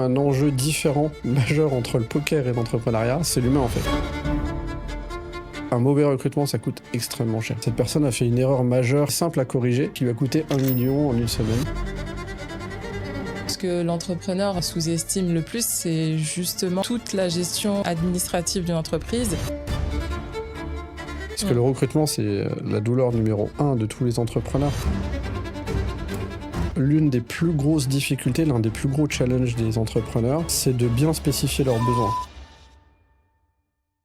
Un enjeu différent, majeur entre le poker et l'entrepreneuriat, c'est l'humain en fait. Un mauvais recrutement, ça coûte extrêmement cher. Cette personne a fait une erreur majeure, simple à corriger, qui lui a coûté 1 million en une semaine. Ce que l'entrepreneur sous-estime le plus, c'est justement toute la gestion administrative d'une entreprise. Parce que le recrutement, c'est la douleur numéro 1 de tous les entrepreneurs. L'une des plus grosses difficultés, l'un des plus gros challenges des entrepreneurs, c'est de bien spécifier leurs besoins.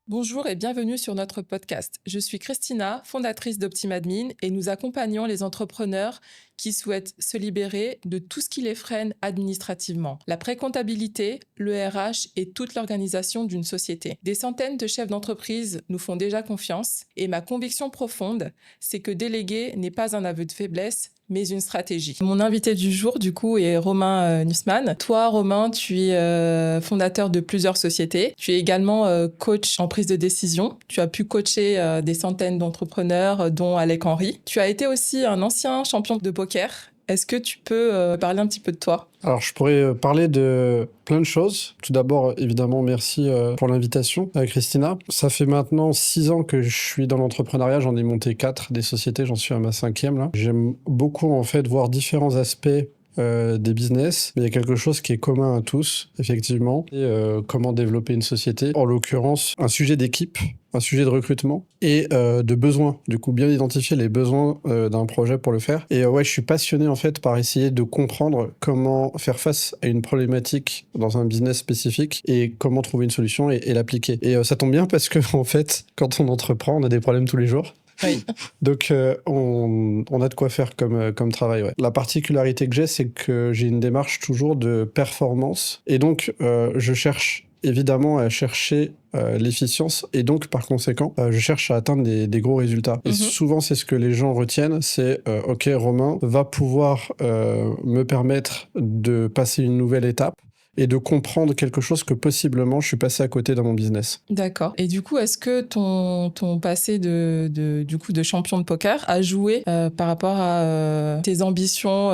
Bonjour et bienvenue sur notre podcast. Je suis Christina, fondatrice d'Optimadmin et nous accompagnons les entrepreneurs qui souhaitent se libérer de tout ce qui les freine administrativement. La pré-comptabilité, le RH et toute l'organisation d'une société. Des centaines de chefs d'entreprise nous font déjà confiance et ma conviction profonde, c'est que déléguer n'est pas un aveu de faiblesse, mais une stratégie. Mon invité du jour, du coup, est Romain Nussmann. Toi, Romain, tu es fondateur de plusieurs sociétés. Tu es également coach en prise de décision. Tu as pu coacher des centaines d'entrepreneurs, dont Alec Henry. Tu as été aussi un ancien champion de poker. Est-ce que tu peux parler un petit peu de toi ? Alors, je pourrais parler de plein de choses. Tout d'abord, évidemment, merci pour l'invitation, Christina. Ça fait maintenant 6 ans que je suis dans l'entrepreneuriat. J'en ai monté 4 des sociétés. J'en suis à ma 5e, là. J'aime beaucoup, en fait, voir différents aspects des business, mais il y a quelque chose qui est commun à tous, effectivement, et comment développer une société. En l'occurrence, un sujet d'équipe, un sujet de recrutement et de besoins. Du coup, bien identifier les besoins d'un projet pour le faire. Et ouais, je suis passionné en fait par essayer de comprendre comment faire face à une problématique dans un business spécifique et comment trouver une solution et l'appliquer. Et ça tombe bien parce que en fait, quand on entreprend, on a des problèmes tous les jours. Oui. Donc, on a de quoi faire comme travail. Ouais. La particularité que j'ai, c'est que j'ai une démarche toujours de performance. Et donc, je cherche évidemment à chercher l'efficience. Et donc, par conséquent, je cherche à atteindre des gros résultats. Et souvent, c'est ce que les gens retiennent. C'est, OK, Romain va pouvoir me permettre de passer une nouvelle étape et de comprendre quelque chose que possiblement je suis passé à côté dans mon business. D'accord. Et du coup, est-ce que ton passé de champion de poker a joué par rapport à tes ambitions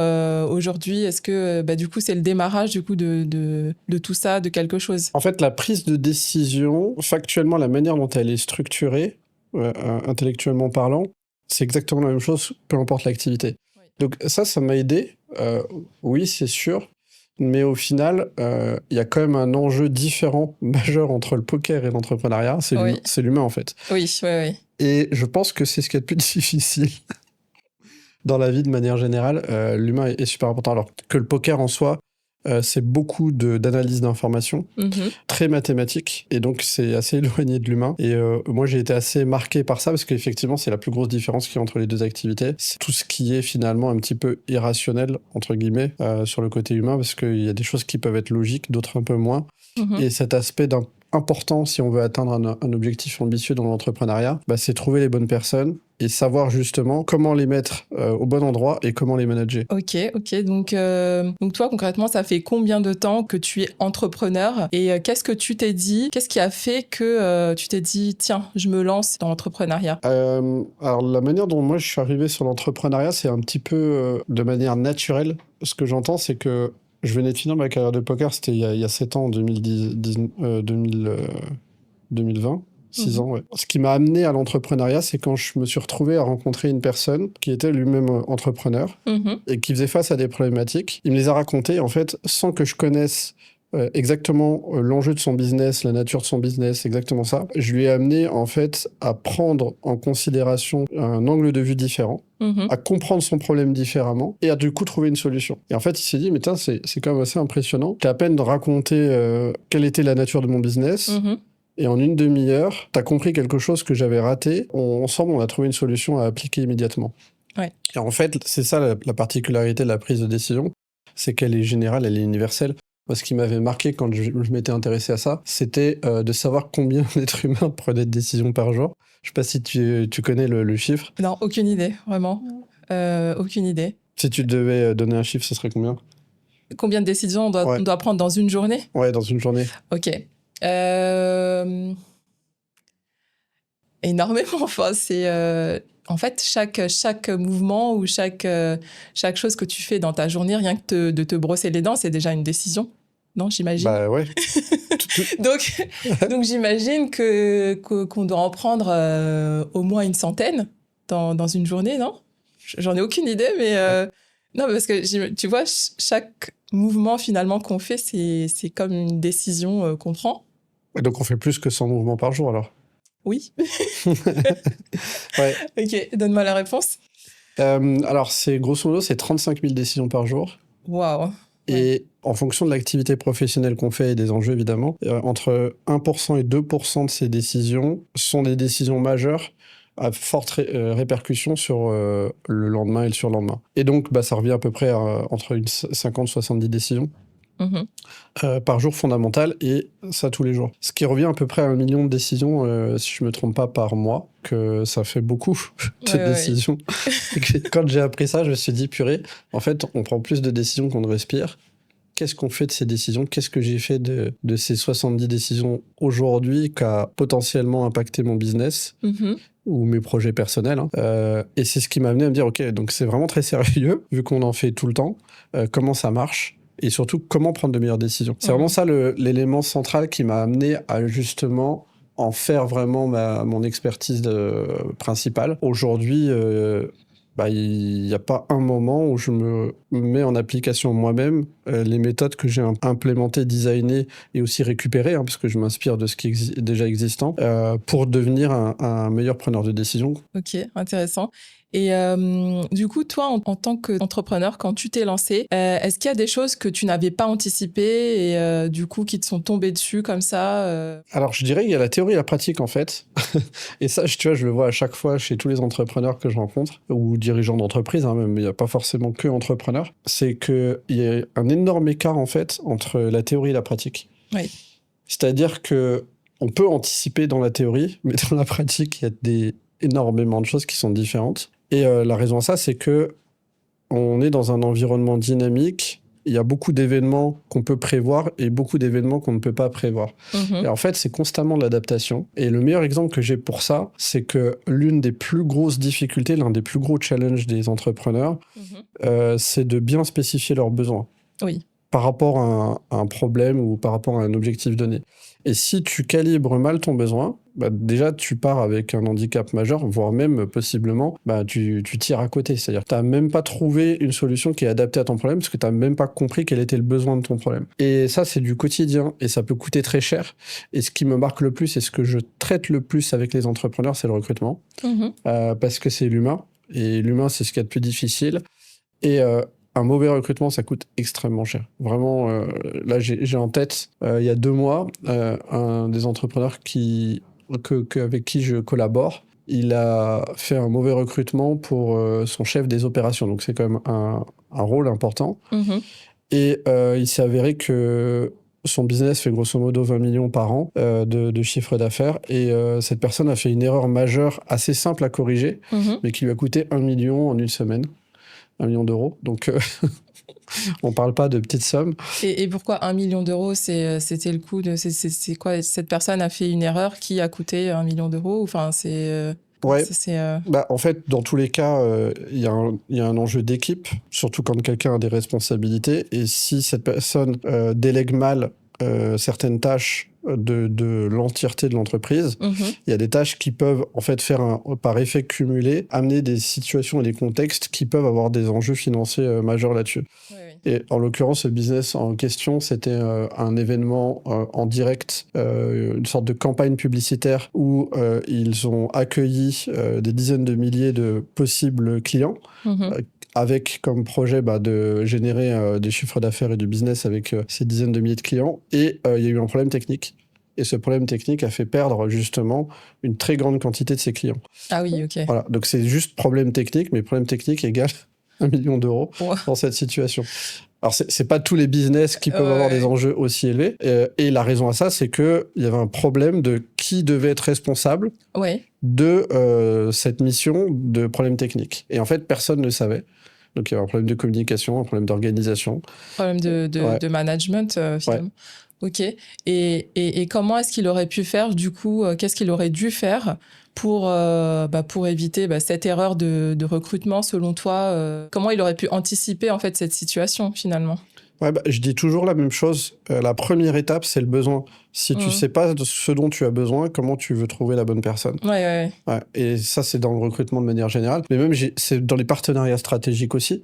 aujourd'hui ? Est-ce que du coup, c'est le démarrage du coup de tout ça, de quelque chose ? En fait, la prise de décision, factuellement, la manière dont elle est structurée, intellectuellement parlant, c'est exactement la même chose, peu importe l'activité. Oui. Donc ça m'a aidé. Oui, c'est sûr. Mais au final, il y a quand même un enjeu différent, majeur entre le poker et l'entrepreneuriat. C'est l'humain, en fait. Oui, oui, oui. Et je pense que c'est ce qui est le plus difficile dans la vie de manière générale. L'humain est super important. Alors que le poker en soi, c'est beaucoup d'analyse d'informations, très mathématique, et donc c'est assez éloigné de l'humain. Et moi, j'ai été assez marqué par ça, parce qu'effectivement, c'est la plus grosse différence qu'il y a entre les deux activités. C'est tout ce qui est finalement un petit peu irrationnel, entre guillemets, sur le côté humain, parce qu'il y a des choses qui peuvent être logiques, d'autres un peu moins. Et cet aspect important, si on veut atteindre un objectif ambitieux dans l'entrepreneuriat, c'est trouver les bonnes personnes et savoir justement comment les mettre au bon endroit et comment les manager. Ok. Donc toi, concrètement, ça fait combien de temps que tu es entrepreneur et qu'est-ce que tu t'es dit ? Qu'est-ce qui a fait que tu t'es dit, tiens, je me lance dans l'entrepreneuriat ? Alors, la manière dont moi je suis arrivé sur l'entrepreneuriat, c'est un petit peu de manière naturelle. Ce que j'entends, c'est que je venais de finir ma carrière de poker, c'était il y a 7 ans, en 2020. 6 ans, ouais. Ce qui m'a amené à l'entrepreneuriat, c'est quand je me suis retrouvé à rencontrer une personne qui était lui-même entrepreneur et qui faisait face à des problématiques. Il me les a racontées, en fait, sans que je connaisse exactement l'enjeu de son business, la nature de son business, exactement ça. Je lui ai amené, en fait, à prendre en considération un angle de vue différent, à comprendre son problème différemment et à du coup trouver une solution. Et en fait, il s'est dit, mais c'est quand même assez impressionnant. J'ai à peine de raconter quelle était la nature de mon business. Et en une demi-heure, t'as compris quelque chose que j'avais raté. Ensemble, on a trouvé une solution à appliquer immédiatement. Ouais. Et en fait, c'est ça la particularité de la prise de décision, c'est qu'elle est générale, elle est universelle. Moi, ce qui m'avait marqué quand je m'étais intéressé à ça, c'était de savoir combien d'êtres humains prenaient de décisions par jour. Je sais pas si tu connais le chiffre. Non, aucune idée, vraiment. Aucune idée. Si tu devais donner un chiffre, ce serait combien ? Combien de décisions on doit prendre dans une journée ? Ouais, dans une journée. Ok. Énormément. Enfin, c'est en fait chaque mouvement ou chaque chose que tu fais dans ta journée, rien que de te brosser les dents, c'est déjà une décision. non, j'imagine. Bah ouais. Donc j'imagine qu'on doit en prendre au moins une centaine dans une journée, non? J'en ai aucune idée, mais non, parce que tu vois, chaque mouvement finalement qu'on fait, c'est comme une décision qu'on prend. Donc on fait plus que 100 mouvements par jour alors. Oui. Ouais. Ok, donne-moi la réponse. Alors c'est grosso modo, c'est 35 000 décisions par jour. Waouh. Et en fonction de l'activité professionnelle qu'on fait et des enjeux, évidemment, entre 1% et 2% de ces décisions sont des décisions majeures à forte répercussion sur le lendemain et le surlendemain. Et donc, bah, ça revient à peu près à entre 50 et 70 décisions par jour fondamentales, et ça tous les jours. Ce qui revient à peu près à 1 million de décisions, si je ne me trompe pas, par mois, que ça fait beaucoup de décisions. Et quand j'ai appris ça, je me suis dit, purée, en fait, on prend plus de décisions qu'on ne respire. Qu'est-ce qu'on fait de ces décisions? Qu'est-ce que j'ai fait de ces 70 décisions aujourd'hui qui a potentiellement impacté mon business ou mes projets personnels, hein. Et c'est ce qui m'a amené à me dire, ok, donc c'est vraiment très sérieux, vu qu'on en fait tout le temps, comment ça marche et surtout comment prendre de meilleures décisions. C'est vraiment ça l'élément central qui m'a amené à justement en faire vraiment mon expertise principale. Aujourd'hui, il n'y a pas un moment où je me mets en application moi-même les méthodes que j'ai implémentées, designées et aussi récupérées, hein, parce que je m'inspire de ce qui est déjà existant, pour devenir un meilleur preneur de décision. Ok, intéressant. Et du coup, toi, en tant qu'entrepreneur, quand tu t'es lancé, est-ce qu'il y a des choses que tu n'avais pas anticipées et du coup qui te sont tombées dessus comme ça Alors, je dirais qu'il y a la théorie et la pratique, en fait. Et ça, tu vois, je le vois à chaque fois chez tous les entrepreneurs que je rencontre, ou dirigeants d'entreprise, hein, même, il n'y a pas forcément que entrepreneurs. C'est qu'il y a un énorme écart, en fait, entre la théorie et la pratique. Oui. C'est-à-dire que on peut anticiper dans la théorie, mais dans la pratique, il y a énormément de choses qui sont différentes. Et la raison à ça, c'est que on est dans un environnement dynamique. Il y a beaucoup d'événements qu'on peut prévoir et beaucoup d'événements qu'on ne peut pas prévoir. Et en fait, c'est constamment de l'adaptation. Et le meilleur exemple que j'ai pour ça, c'est que l'une des plus grosses difficultés, l'un des plus gros challenges des entrepreneurs, c'est de bien spécifier leurs besoins. Oui. Par rapport à un problème ou par rapport à un objectif donné. Et si tu calibres mal ton besoin, bah déjà tu pars avec un handicap majeur, voire même possiblement, bah tu tires à côté. C'est-à-dire que tu n'as même pas trouvé une solution qui est adaptée à ton problème parce que tu n'as même pas compris quel était le besoin de ton problème. Et ça, c'est du quotidien et ça peut coûter très cher. Et ce qui me marque le plus et ce que je traite le plus avec les entrepreneurs, c'est le recrutement. Parce que c'est l'humain. Et l'humain, c'est ce qu'il y a de plus difficile. Et un mauvais recrutement, ça coûte extrêmement cher. Vraiment, là, j'ai en tête, il y a 2 mois, un des entrepreneurs avec qui je collabore, il a fait un mauvais recrutement pour son chef des opérations. Donc, c'est quand même un rôle important. Et il s'est avéré que son business fait grosso modo 20 millions par an de chiffre d'affaires. Et cette personne a fait une erreur majeure, assez simple à corriger, mais qui lui a coûté 1 million en une semaine. 1 million d'euros. Donc, on parle pas de petites sommes. Et pourquoi 1 million d'euros, c'était le coût de... C'est quoi? Cette personne a fait une erreur qui a coûté 1 million d'euros? Enfin, c'est... Ouais. Bah, en fait, dans tous les cas, il y a un enjeu d'équipe, surtout quand quelqu'un a des responsabilités. Et si cette personne délègue mal certaines tâches de l'entièreté de l'entreprise, il y a des tâches qui peuvent en fait faire par effet cumulé amener des situations et des contextes qui peuvent avoir des enjeux financiers majeurs là-dessus. Et en l'occurrence, ce business en question, c'était un événement en direct, une sorte de campagne publicitaire où ils ont accueilli des dizaines de milliers de possibles clients avec comme projet de générer des chiffres d'affaires et du business avec ces dizaines de milliers de clients. Et il y a eu un problème technique. Et ce problème technique a fait perdre justement une très grande quantité de ses clients. Ah oui, ok. Voilà, donc c'est juste problème technique, mais problème technique égale 1 million d'euros dans cette situation. Alors, c'est pas tous les business qui peuvent avoir des enjeux aussi élevés. Et la raison à ça, c'est qu'il y avait un problème de qui devait être responsable de cette mission de problème technique. Et en fait, personne ne savait. Donc, il y avait un problème de communication, un problème d'organisation. Problème de management, finalement. Ok. Et comment est-ce qu'il aurait pu faire, du coup, qu'est-ce qu'il aurait dû faire pour éviter cette erreur de recrutement, selon toi? Comment il aurait pu anticiper, en fait, cette situation, finalement? Ouais, je dis toujours la même chose. La première étape, c'est le besoin. Si tu sais pas de ce dont tu as besoin, comment tu veux trouver la bonne personne? Ouais. Ouais, et ça, c'est dans le recrutement de manière générale. Mais même, c'est dans les partenariats stratégiques aussi.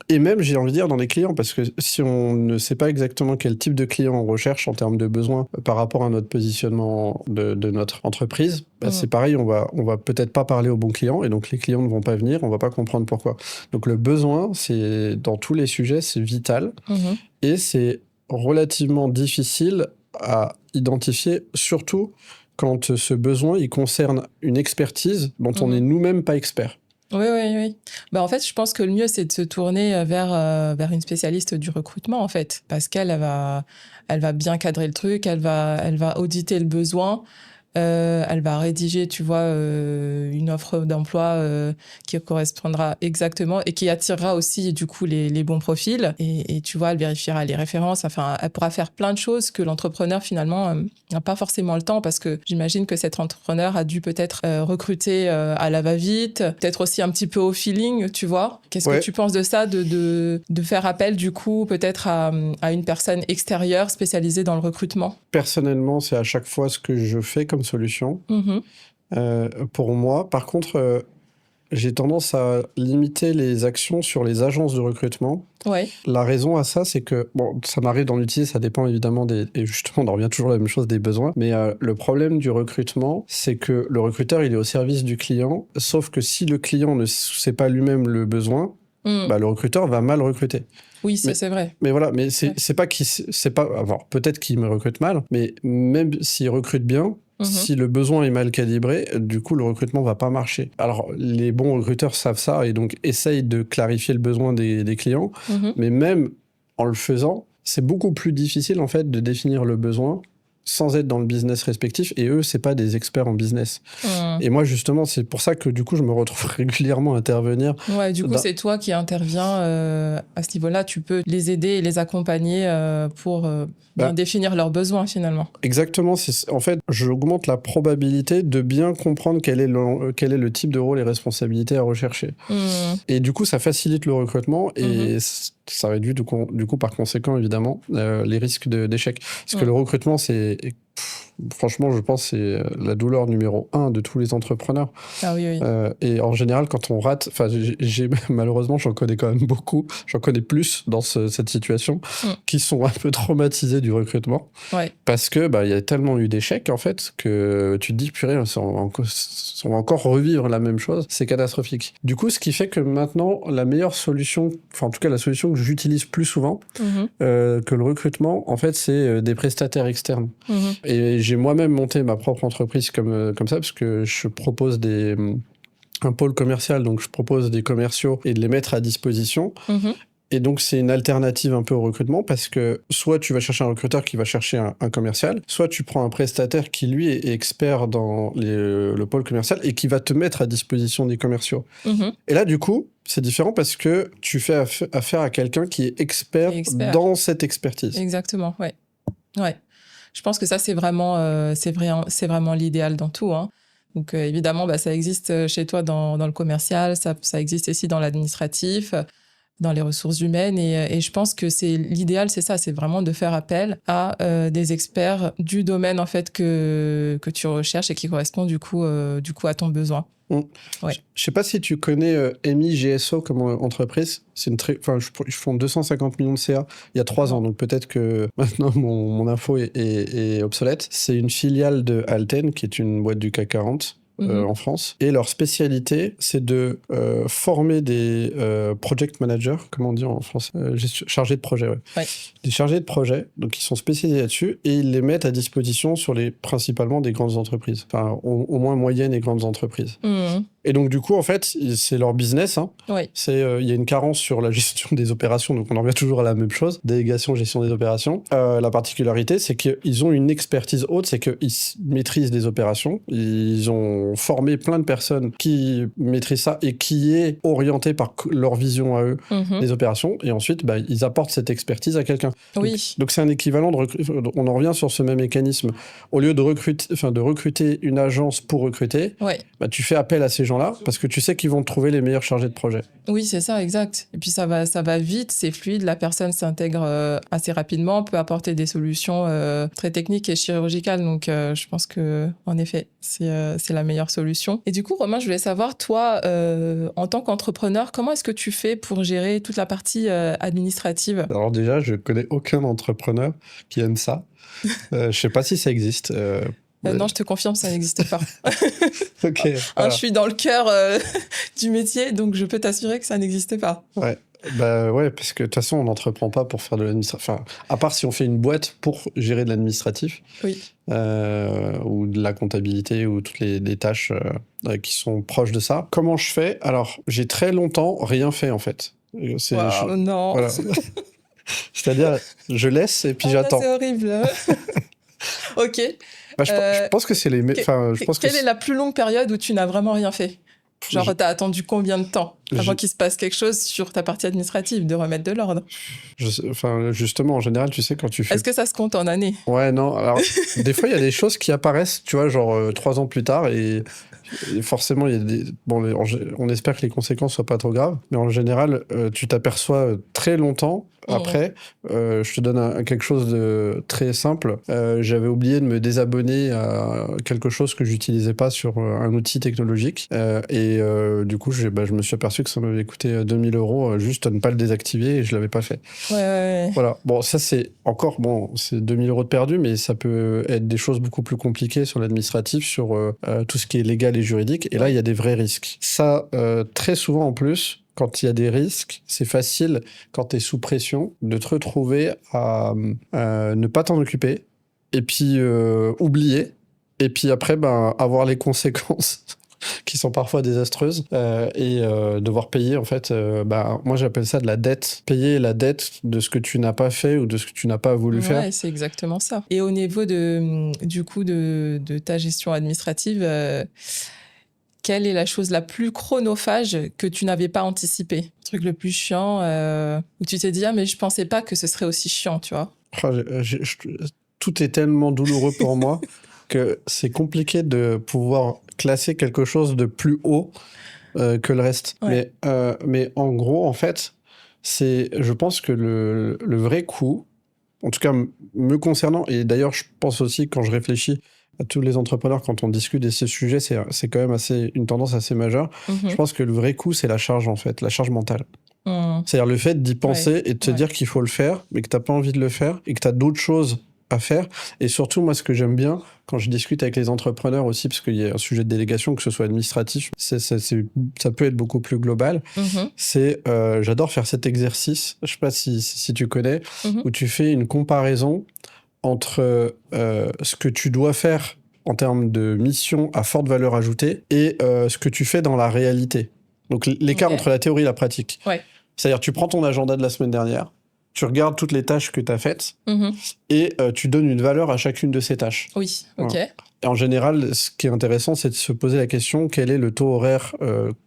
Et même, j'ai envie de dire, dans les clients, parce que si on ne sait pas exactement quel type de client on recherche en termes de besoins par rapport à notre positionnement de notre entreprise, c'est pareil, on va peut-être pas parler aux bons clients, et donc les clients ne vont pas venir, on va pas comprendre pourquoi. Donc le besoin, c'est dans tous les sujets, c'est vital. Et c'est relativement difficile à identifier, surtout quand ce besoin, il concerne une expertise dont on n'est nous-mêmes pas experts. Oui. En fait, je pense que le mieux, c'est de se tourner vers une spécialiste du recrutement, en fait, parce qu'elle elle va bien cadrer le truc, elle va auditer le besoin, elle va rédiger, tu vois, une offre d'emploi qui correspondra exactement et qui attirera aussi, du coup, les bons profils. Et tu vois, elle vérifiera les références. Enfin, elle pourra faire plein de choses que l'entrepreneur, finalement, n'a pas forcément le temps, parce que j'imagine que cet entrepreneur a dû peut-être recruter à la va-vite, peut-être aussi un petit peu au feeling, tu vois. Qu'est-ce que tu penses de ça, de faire appel, du coup, peut-être à une personne extérieure spécialisée dans le recrutement? Personnellement, c'est à chaque fois ce que je fais comme solution. Pour moi, par contre, j'ai tendance à limiter les actions sur les agences de recrutement. Ouais. La raison à ça, c'est que, bon, ça m'arrive d'en utiliser, ça dépend évidemment et justement, on en revient toujours à la même chose, des besoins. Mais le problème du recrutement, c'est que le recruteur, il est au service du client, sauf que si le client ne sait pas lui-même le besoin, le recruteur va mal recruter. Oui, c'est vrai. Mais voilà, mais c'est pas qu'il... Alors, peut-être qu'il me recrute mal, mais même s'il recrute bien, si le besoin est mal calibré, du coup, le recrutement va pas marcher. Alors, les bons recruteurs savent ça et donc essayent de clarifier le besoin des clients, mais même en le faisant, c'est beaucoup plus difficile, en fait, de définir le besoin sans être dans le business respectif, et eux, c'est pas des experts en business. Et moi, justement, c'est pour ça que, du coup, je me retrouve régulièrement à intervenir. Ouais, du coup, c'est toi qui interviens à ce niveau-là. Tu peux les aider et les accompagner pour bien définir leurs besoins, finalement. Exactement. En fait, j'augmente la probabilité de bien comprendre quel est le type de rôle et responsabilité à rechercher. Et du coup, ça facilite le recrutement et ça réduit, du coup, par conséquent, évidemment, les risques d'échec. Parce que le recrutement, franchement, je pense que c'est la douleur numéro 1 de tous les entrepreneurs. Ah oui. Et en général, quand on rate, malheureusement, j'en connais quand même beaucoup, j'en connais plus dans cette situation, qui sont un peu traumatisés du recrutement. Ouais. Parce que il y a tellement eu d'échecs, en fait, que tu te dis, purée, on va encore revivre la même chose, c'est catastrophique. Du coup, ce qui fait que maintenant, la meilleure solution, enfin en tout cas la solution que j'utilise plus souvent que le recrutement, en fait, c'est des prestataires externes. Et j'ai moi-même monté ma propre entreprise comme ça, parce que je propose un pôle commercial, donc je propose des commerciaux et de les mettre à disposition. Et donc, c'est une alternative un peu au recrutement, parce que soit tu vas chercher un recruteur qui va chercher un commercial, soit tu prends un prestataire qui, lui, est expert dans le pôle commercial et qui va te mettre à disposition des commerciaux. Et là, du coup, c'est différent parce que tu fais affaire à quelqu'un qui est expert dans cette expertise. Exactement, ouais. Je pense que ça, c'est vraiment l'idéal dans tout, hein. Donc, évidemment, ça existe chez toi dans le commercial, ça existe aussi dans l'administratif, dans les ressources humaines, et je pense que l'idéal, c'est ça, c'est vraiment de faire appel à des experts du domaine, en fait, que tu recherches et qui correspond du coup à ton besoin. Ouais. Je sais pas si tu connais EMI GSO comme entreprise. C'est ils font 250 millions de CA il y a 3 ans, donc peut-être que maintenant mon info est obsolète. C'est une filiale de Alten, qui est une boîte du CAC 40. En France. Et leur spécialité, c'est de former des project managers, comment on dit en français, chargés de projet, ouais. Des chargés de projet, donc ils sont spécialisés là-dessus, et ils les mettent à disposition sur principalement des grandes entreprises, enfin au moins moyennes et grandes entreprises. Et donc du coup, en fait, c'est leur business. Hein. Il y a une carence sur la gestion des opérations, donc on en revient toujours à la même chose, délégation, gestion des opérations. La particularité, c'est qu'ils ont une expertise haute, c'est qu'ils maîtrisent des opérations, ils ont formé plein de personnes qui maîtrisent ça et qui est orienté par leur vision à eux des opérations, et ensuite ils apportent cette expertise à quelqu'un. Donc c'est un équivalent on en revient sur ce même mécanisme. Au lieu de recruter une agence pour recruter, tu fais appel à ces gens gens-là parce que tu sais qu'ils vont trouver les meilleurs chargés de projet. Oui, c'est ça, exact. Et puis ça va vite, c'est fluide, la personne s'intègre assez rapidement, peut apporter des solutions très techniques et chirurgicales. Donc je pense que en effet, c'est la meilleure solution. Et du coup, Romain, je voulais savoir, toi, en tant qu'entrepreneur, comment est-ce que tu fais pour gérer toute la partie administrative? Alors déjà, je connais aucun entrepreneur qui aime ça. Je sais pas si ça existe. Non, je te confirme, ça n'existe pas. Ok, Hein, voilà. je suis dans le cœur du métier, donc je peux t'assurer que ça n'existe pas. Ouais. Bah ouais, parce que de toute façon, on n'entreprend pas pour faire de l'administratif. Enfin, à part si on fait une boîte pour gérer de l'administratif, Oui. ou de la comptabilité, ou toutes les tâches qui sont proches de ça. Comment je fais? Alors, j'ai très longtemps rien fait, en fait. Waouh, non. Voilà. C'est-à-dire, je laisse et puis Ah, là, j'attends. c'est horrible. Ok. Bah, je pense que c'est les... Enfin, je pense que Quelle est la plus longue période où tu n'as vraiment rien fait? Genre, t'as attendu combien de temps avant qu'il se passe quelque chose sur ta partie administrative, de remettre de l'ordre? Enfin, justement, en général, tu sais, quand tu fais... Est-ce que ça se compte en années? Ouais, non, alors, des fois, il y a des choses qui apparaissent, tu vois, genre 3 ans plus tard, et forcément, il y a des... Bon, on espère que les conséquences soient pas trop graves, mais en général, tu t'aperçois très longtemps après. Je te donne quelque chose de très simple. J'avais oublié de me désabonner à quelque chose que j'utilisais pas sur un outil technologique, et du coup, je me suis aperçu que ça m'avait coûté 2000 € juste à ne pas le désactiver, et je l'avais pas fait. Ouais. Voilà. Bon, ça, c'est encore, bon, c'est 2000 € de perdu, mais ça peut être des choses beaucoup plus compliquées sur l'administratif, sur tout ce qui est légal et juridique. Et là, il y a des vrais risques. Ça, très souvent en plus, quand il y a des risques, c'est facile, quand tu es sous pression, de te retrouver à ne pas t'en occuper, et puis oublier, et puis après, avoir les conséquences qui sont parfois désastreuses, et devoir payer, en fait, moi j'appelle ça de la dette. Payer la dette de ce que tu n'as pas fait ou de ce que tu n'as pas voulu faire. Ouais, c'est exactement ça. Et au niveau du coup de ta gestion administrative, quelle est la chose la plus chronophage que tu n'avais pas anticipé? Le truc le plus chiant, où tu t'es dit, ah, mais je pensais pas que ce serait aussi chiant, tu vois? Oh, tout est tellement douloureux pour moi que c'est compliqué de pouvoir classer quelque chose de plus haut que le reste. Ouais. Mais en gros, en fait, je pense que le vrai coup, en tout cas me concernant, et d'ailleurs je pense aussi quand je réfléchis à tous les entrepreneurs quand on discute de ces sujets, c'est quand même une tendance assez majeure. Je pense que le vrai coup, c'est la charge, en fait, la charge mentale. C'est-à-dire le fait d'y penser et de te dire qu'il faut le faire, mais que t'as pas envie de le faire et que t'as d'autres choses à faire. Et surtout, moi, ce que j'aime bien, quand je discute avec les entrepreneurs aussi, parce qu'il y a un sujet de délégation, que ce soit administratif, ça peut être beaucoup plus global, j'adore faire cet exercice, je sais pas si tu connais, où tu fais une comparaison entre ce que tu dois faire en termes de mission à forte valeur ajoutée et ce que tu fais dans la réalité. Donc l'écart entre la théorie et la pratique. Ouais. C'est-à-dire, tu prends ton agenda de la semaine dernière, tu regardes toutes les tâches que tu as faites, et tu donnes une valeur à chacune de ces tâches. Oui, ok. Voilà. Et en général, ce qui est intéressant, c'est de se poser la question, quel est le taux horaire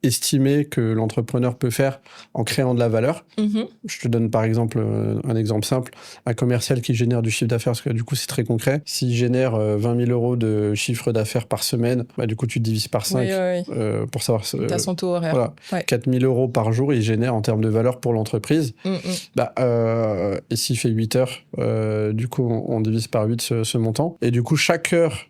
estimé que l'entrepreneur peut faire en créant de la valeur? Je te donne par exemple un exemple simple. Un commercial qui génère du chiffre d'affaires, parce que du coup, c'est très concret. S'il génère 20 000 € de chiffre d'affaires par semaine, du coup, tu divises par 5 pour savoir... T'as son taux horaire. Voilà. Ouais. 4 000 € par jour, il génère en termes de valeur pour l'entreprise. Et s'il fait 8 heures, du coup, on divise par 8 ce montant. Et du coup, chaque heure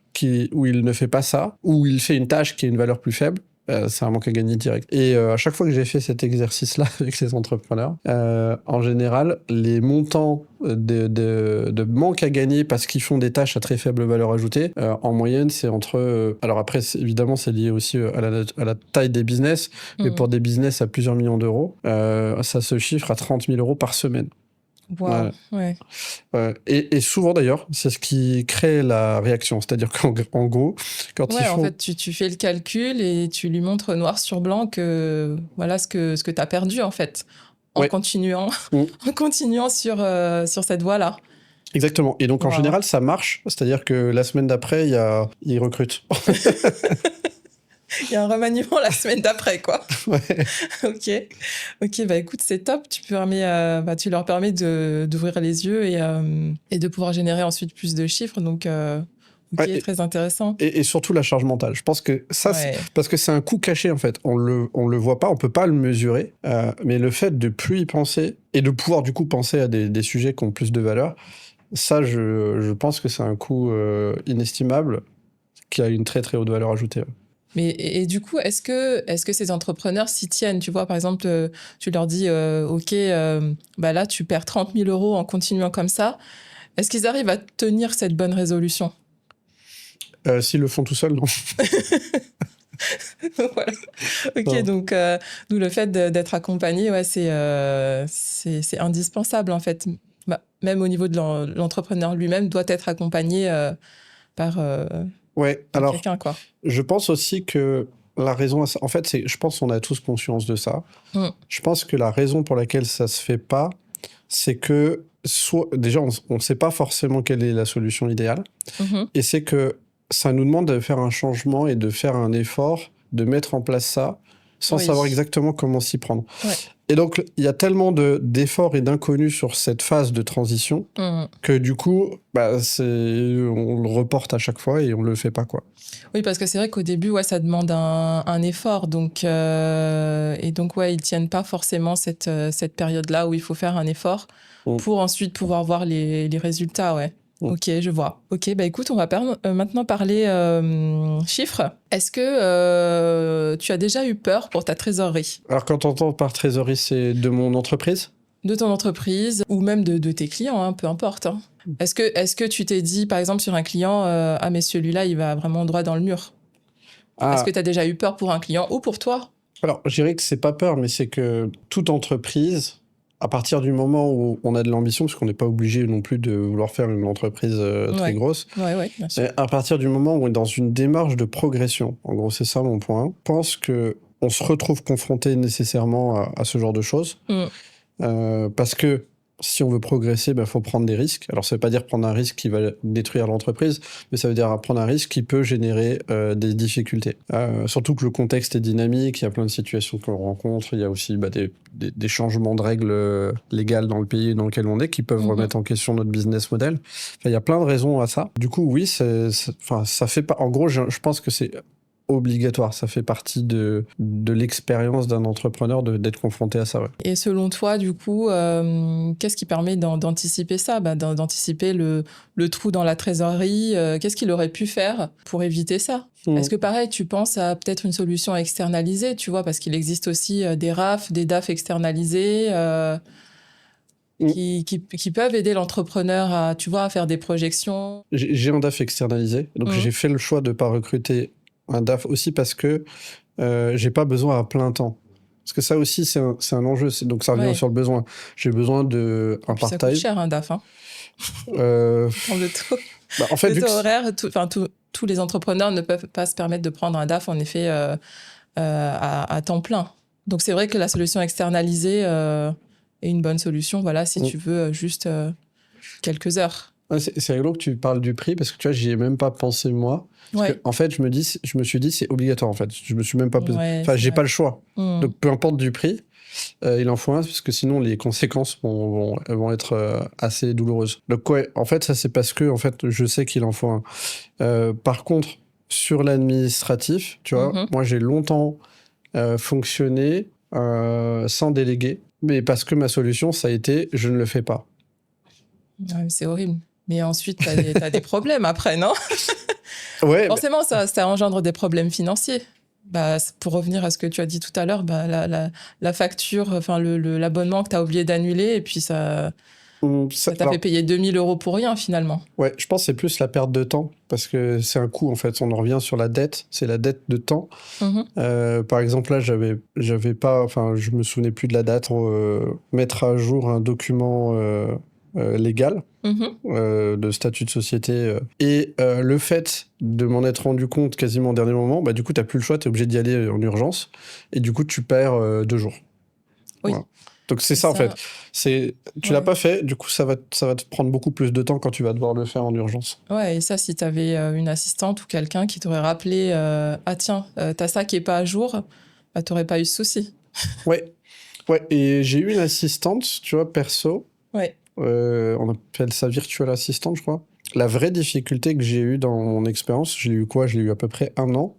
où il ne fait pas ça, où il fait une tâche qui a une valeur plus faible, c'est un manque à gagner direct. Et à chaque fois que j'ai fait cet exercice-là avec les entrepreneurs, en général, les montants de manque à gagner parce qu'ils font des tâches à très faible valeur ajoutée, en moyenne, c'est entre... alors après, évidemment, c'est lié aussi à la taille des business, mais pour des business à plusieurs millions d'euros, ça se chiffre à 30 000 € par semaine. Wow. Ouais. Et souvent d'ailleurs, c'est ce qui crée la réaction. C'est-à-dire qu'en gros, quand ils font... en fait, tu fais le calcul et tu lui montres noir sur blanc que voilà ce que tu as perdu en fait, en continuant, en continuant sur cette voie-là. Exactement. Et donc en général, ça marche. C'est-à-dire que la semaine d'après, ils recrutent. Il y a un remaniement la semaine d'après, quoi. Ouais. Ok, écoute, c'est top. Tu leur permets d'ouvrir les yeux et de pouvoir générer ensuite plus de chiffres. Donc, Ouais, très intéressant. et surtout la charge mentale. Je pense que ça, parce que c'est un coût caché en fait. On le voit pas, on peut pas le mesurer. Mais le fait de plus y penser et de pouvoir du coup penser à des sujets qui ont plus de valeur, ça, je pense que c'est un coût inestimable qui a une très très haute valeur ajoutée. Mais et du coup, est-ce que ces entrepreneurs s'y tiennent? Tu vois, par exemple, tu leur dis, OK, bah là, tu perds 30 000 euros en continuant comme ça. Est-ce qu'ils arrivent à tenir cette bonne résolution? S'ils le font tout seuls, non. Voilà. OK, Non. donc d'où le fait d'être accompagné, ouais, c'est indispensable en fait. Bah, même au niveau de l'entrepreneur lui-même, doit être accompagné par, Ouais, par alors quelqu'un, quoi. je pense aussi que la raison à ça, en fait, je pense qu'on a tous conscience de ça. Mm. Je pense que la raison pour laquelle ça se fait pas, c'est que déjà, on ne sait pas forcément quelle est la solution idéale. Mhm. Et c'est que ça nous demande de faire un changement et de faire un effort, de mettre en place ça, sans Oui. savoir exactement comment s'y prendre. Ouais. Et donc, il y a tellement d'efforts et d'inconnus sur cette phase de transition Mm. que du coup, on le reporte à chaque fois et on le fait pas, quoi. Oui, parce que c'est vrai qu'au début, ouais, ça demande un effort. Donc, et donc, ouais, ils tiennent pas forcément cette période-là où il faut faire un effort Mm. pour ensuite pouvoir voir les résultats, ouais. Mm. Ok, je vois. Ok, bah écoute, on va maintenant parler chiffres. Est-ce que tu as déjà eu peur pour ta trésorerie Alors, quand on entend par trésorerie, c'est de mon entreprise? de ton entreprise ou même de tes clients, hein, peu importe, hein. Est-ce que tu t'es dit, par exemple, sur un client, ah mais celui-là, il va vraiment droit dans le mur? Est-ce Ah, que tu as déjà eu peur pour un client ou pour toi? alors, je dirais que c'est pas peur, mais c'est que toute entreprise, à partir du moment où on a de l'ambition, parce qu'on n'est pas obligé non plus de vouloir faire une entreprise très Ouais. grosse, Ouais, bien sûr. mais à partir du moment où on est dans une démarche de progression, en gros, c'est ça mon point, je pense que on se retrouve confronté nécessairement à ce genre de choses. Parce que si on veut progresser, il faut prendre des risques. Alors, ça veut pas dire prendre un risque qui va détruire l'entreprise, mais ça veut dire prendre un risque qui peut générer des difficultés. Surtout que le contexte est dynamique, il y a plein de situations qu'on rencontre, il y a aussi des changements de règles légales dans le pays dans lequel on est qui peuvent remettre en question notre business model. Enfin, il y a plein de raisons à ça. Du coup, oui, ça fait pas. En gros, je pense que c'est obligatoire, ça fait partie de l'expérience d'un entrepreneur d'être confronté à ça. Ouais. Et selon toi, du coup, qu'est-ce qui permet d'anticiper ça, d'anticiper le trou dans la trésorerie? Qu'est-ce qu'il aurait pu faire pour éviter ça? Est-ce que pareil, tu penses à peut-être une solution externalisée, tu vois, parce qu'il existe aussi des RAF, des DAF externalisés qui peuvent aider l'entrepreneur à, tu vois, à faire des projections. J'ai un DAF externalisé, donc j'ai fait le choix de ne pas recruter un DAF aussi parce que j'ai pas besoin à plein temps. Parce que ça aussi, c'est un enjeu, donc ça revient sur le besoin. J'ai besoin d'un part-time. Ça coûte cher un DAF, hein. Le taux, en fait, le taux horaire, tous les entrepreneurs ne peuvent pas se permettre de prendre un DAF, en effet, à temps plein. Donc c'est vrai que la solution externalisée est une bonne solution, voilà, si tu veux juste quelques heures. C'est rigolo que tu parles du prix parce que tu vois, j'y ai même pas pensé moi. Parce que, en fait, je me suis dit, c'est obligatoire en fait. Je me suis même pas posé. Enfin, j'ai pas le choix. Donc, peu importe du prix, il en faut un parce que sinon les conséquences vont être assez douloureuses. Donc, ouais, en fait, ça c'est parce que en fait, je sais qu'il en faut un. Par contre, sur l'administratif, tu vois, moi j'ai longtemps fonctionné sans déléguer, mais parce que ma solution, ça a été, je ne le fais pas. Ouais, c'est horrible. Mais ensuite, t'as des problèmes après, non? Ouais. Forcément, ça engendre des problèmes financiers. Pour revenir à ce que tu as dit tout à l'heure, la facture, enfin l'abonnement que tu as oublié d'annuler, et puis ça t'a fait payer 2000 euros pour rien finalement. Ouais, je pense que c'est plus la perte de temps, parce que c'est un coût en fait. On en revient sur la dette, c'est la dette de temps. Par exemple, là, j'avais pas, enfin, je me souvenais plus de la date, mettre à jour un document légal de statut de société. Et le fait de m'en être rendu compte quasiment au dernier moment, du coup, tu n'as plus le choix, tu es obligé d'y aller en urgence. Et du coup, tu perds 2 jours. Oui. Voilà. Donc c'est ça en fait. Tu l'as pas fait, du coup ça va te prendre beaucoup plus de temps quand tu vas devoir le faire en urgence. Ouais, et ça, si tu avais une assistante ou quelqu'un qui t'aurait rappelé ah tiens, t'as ça qui est pas à jour, t'aurais pas eu ce souci. Ouais, et j'ai eu une assistante, tu vois, perso. Ouais. On appelle ça virtual assistante, je crois. la vraie difficulté que j'ai eue dans mon expérience, je l'ai eu quoi? Je l'ai eu à peu près 1 an.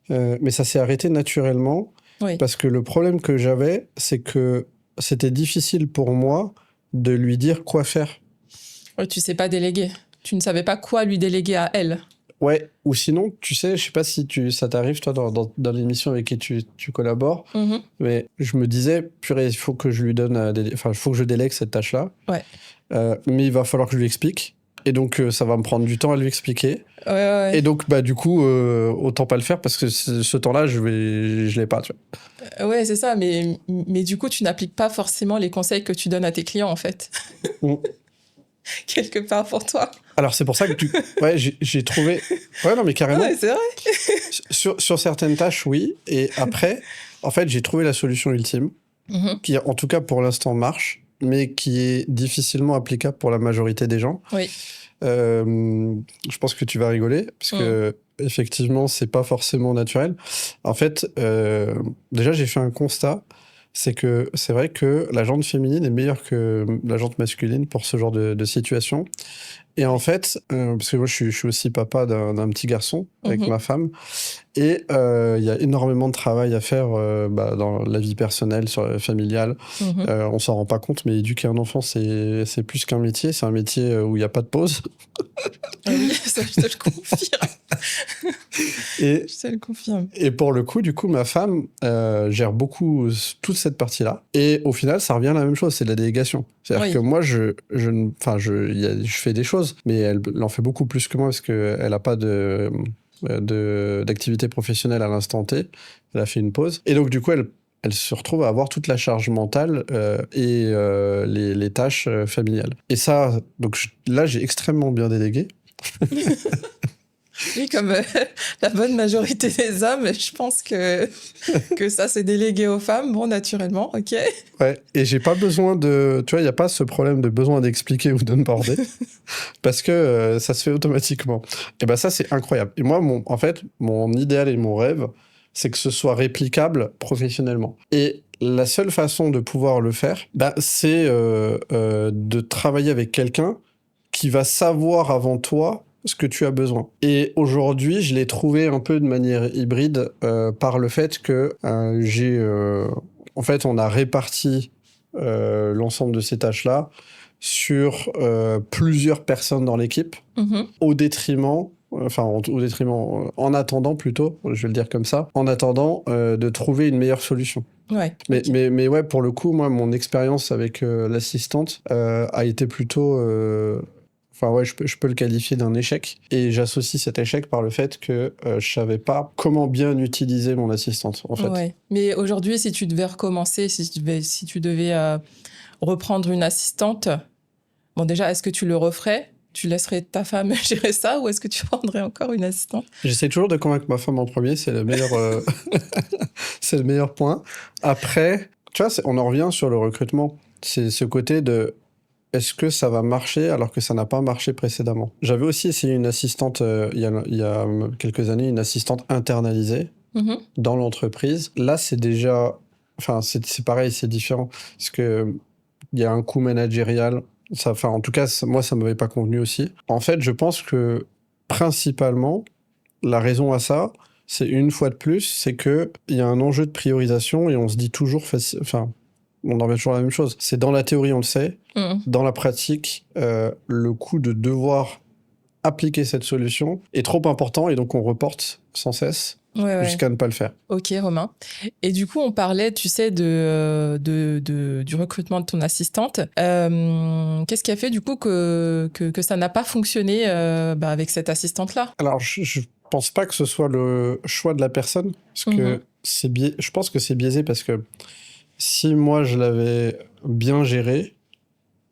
Mais ça s'est arrêté naturellement Oui. parce que le problème que j'avais, c'est que c'était difficile pour moi de lui dire quoi faire. Ouais, tu sais pas déléguer. Tu ne savais pas quoi lui déléguer à elle. Ouais, ou sinon, tu sais, je sais pas si ça t'arrive, toi, dans l'émission avec qui tu collabores, mais je me disais, purée, il faut que je lui donne, enfin, il faut que je délègue cette tâche-là. Ouais. Mais il va falloir que je lui explique. Et donc, ça va me prendre du temps à lui expliquer. Ouais. Et donc, bah, du coup, autant pas le faire parce que ce temps-là, je l'ai pas, tu vois. Ouais, c'est ça. Mais du coup, tu n'appliques pas forcément les conseils que tu donnes à tes clients, en fait. Quelque part pour toi. Alors, c'est pour ça que ouais, j'ai trouvé... Ouais, non, mais carrément. Ouais, c'est vrai. Sur certaines tâches, oui. Et après, en fait, j'ai trouvé la solution ultime, qui, en tout cas, pour l'instant, marche, mais qui est difficilement applicable pour la majorité des gens. Oui. Je pense que tu vas rigoler, parce que, effectivement, c'est pas forcément naturel. En fait, déjà, j'ai fait un constat, c'est que c'est vrai que la jante féminine est meilleure que la jante masculine pour ce genre de situation. Et en fait, parce que moi, je suis aussi papa d'un petit garçon avec ma femme, et il y a énormément de travail à faire dans la vie personnelle, familiale. On s'en rend pas compte, mais éduquer un enfant, c'est plus qu'un métier. C'est un métier où il n'y a pas de pause. Oui, ça, je te le confirme. Je te le confirme. Et pour le coup, du coup, ma femme gère beaucoup toute cette partie-là. Et au final, ça revient à la même chose, c'est de la délégation. C'est-à-dire que moi, je fais des choses, mais elle en fait beaucoup plus que moi parce qu'elle n'a pas d'activité professionnelle à l'instant T. Elle a fait une pause. Et donc, du coup, elle se retrouve à avoir toute la charge mentale et les tâches familiales. Et ça, donc là, j'ai extrêmement bien délégué. Oui, comme la bonne majorité des hommes, je pense que ça, c'est délégué aux femmes, bon, naturellement, ok. Ouais, et j'ai pas besoin de... Tu vois, il n'y a pas ce problème de besoin d'expliquer ou de border, parce que ça se fait automatiquement. Et ben ça, c'est incroyable. Et moi, en fait, mon idéal et mon rêve, c'est que ce soit réplicable professionnellement. Et la seule façon de pouvoir le faire, c'est de travailler avec quelqu'un qui va savoir avant toi ce que tu as besoin. Et aujourd'hui, je l'ai trouvé un peu de manière hybride par le fait que en fait, on a réparti l'ensemble de ces tâches-là sur plusieurs personnes dans l'équipe, au détriment, en attendant plutôt, je vais le dire comme ça, en attendant de trouver une meilleure solution. Ouais. Mais ouais, pour le coup, moi, mon expérience avec l'assistante a été plutôt... Enfin ouais, je peux le qualifier d'un échec. Et j'associe cet échec par le fait que je savais pas comment bien utiliser mon assistante, en fait. Ouais. Mais aujourd'hui, si tu devais recommencer, si tu devais reprendre une assistante, bon déjà, est-ce que tu le referais? Tu laisserais ta femme gérer ça ou est-ce que tu prendrais encore une assistante? J'essaie toujours de convaincre ma femme en premier, c'est le meilleur, c'est le meilleur point. Après, tu vois, on en revient sur le recrutement. C'est ce côté de est-ce que ça va marcher alors que ça n'a pas marché précédemment? J'avais aussi essayé une assistante il y a quelques années, une assistante internalisée dans l'entreprise. Là, c'est déjà... Enfin, c'est pareil, c'est différent. Parce que il y a un coût managérial. Enfin, en tout cas, moi, ça ne m'avait pas convenu aussi. En fait, je pense que principalement, la raison à ça, c'est une fois de plus, c'est qu'il y a un enjeu de priorisation et on se dit toujours... Enfin, on en revient toujours à la même chose. C'est dans la théorie, on le sait. Dans la pratique, le coût de devoir appliquer cette solution est trop important et donc on reporte sans cesse jusqu'à ne pas le faire. Ok, Romain. Et du coup, on parlait, tu sais, du recrutement de ton assistante. Qu'est-ce qui a fait du coup que ça n'a pas fonctionné avec cette assistante-là? Alors, je pense pas que ce soit le choix de la personne, parce que je pense que c'est biaisé parce que si moi je l'avais bien géré,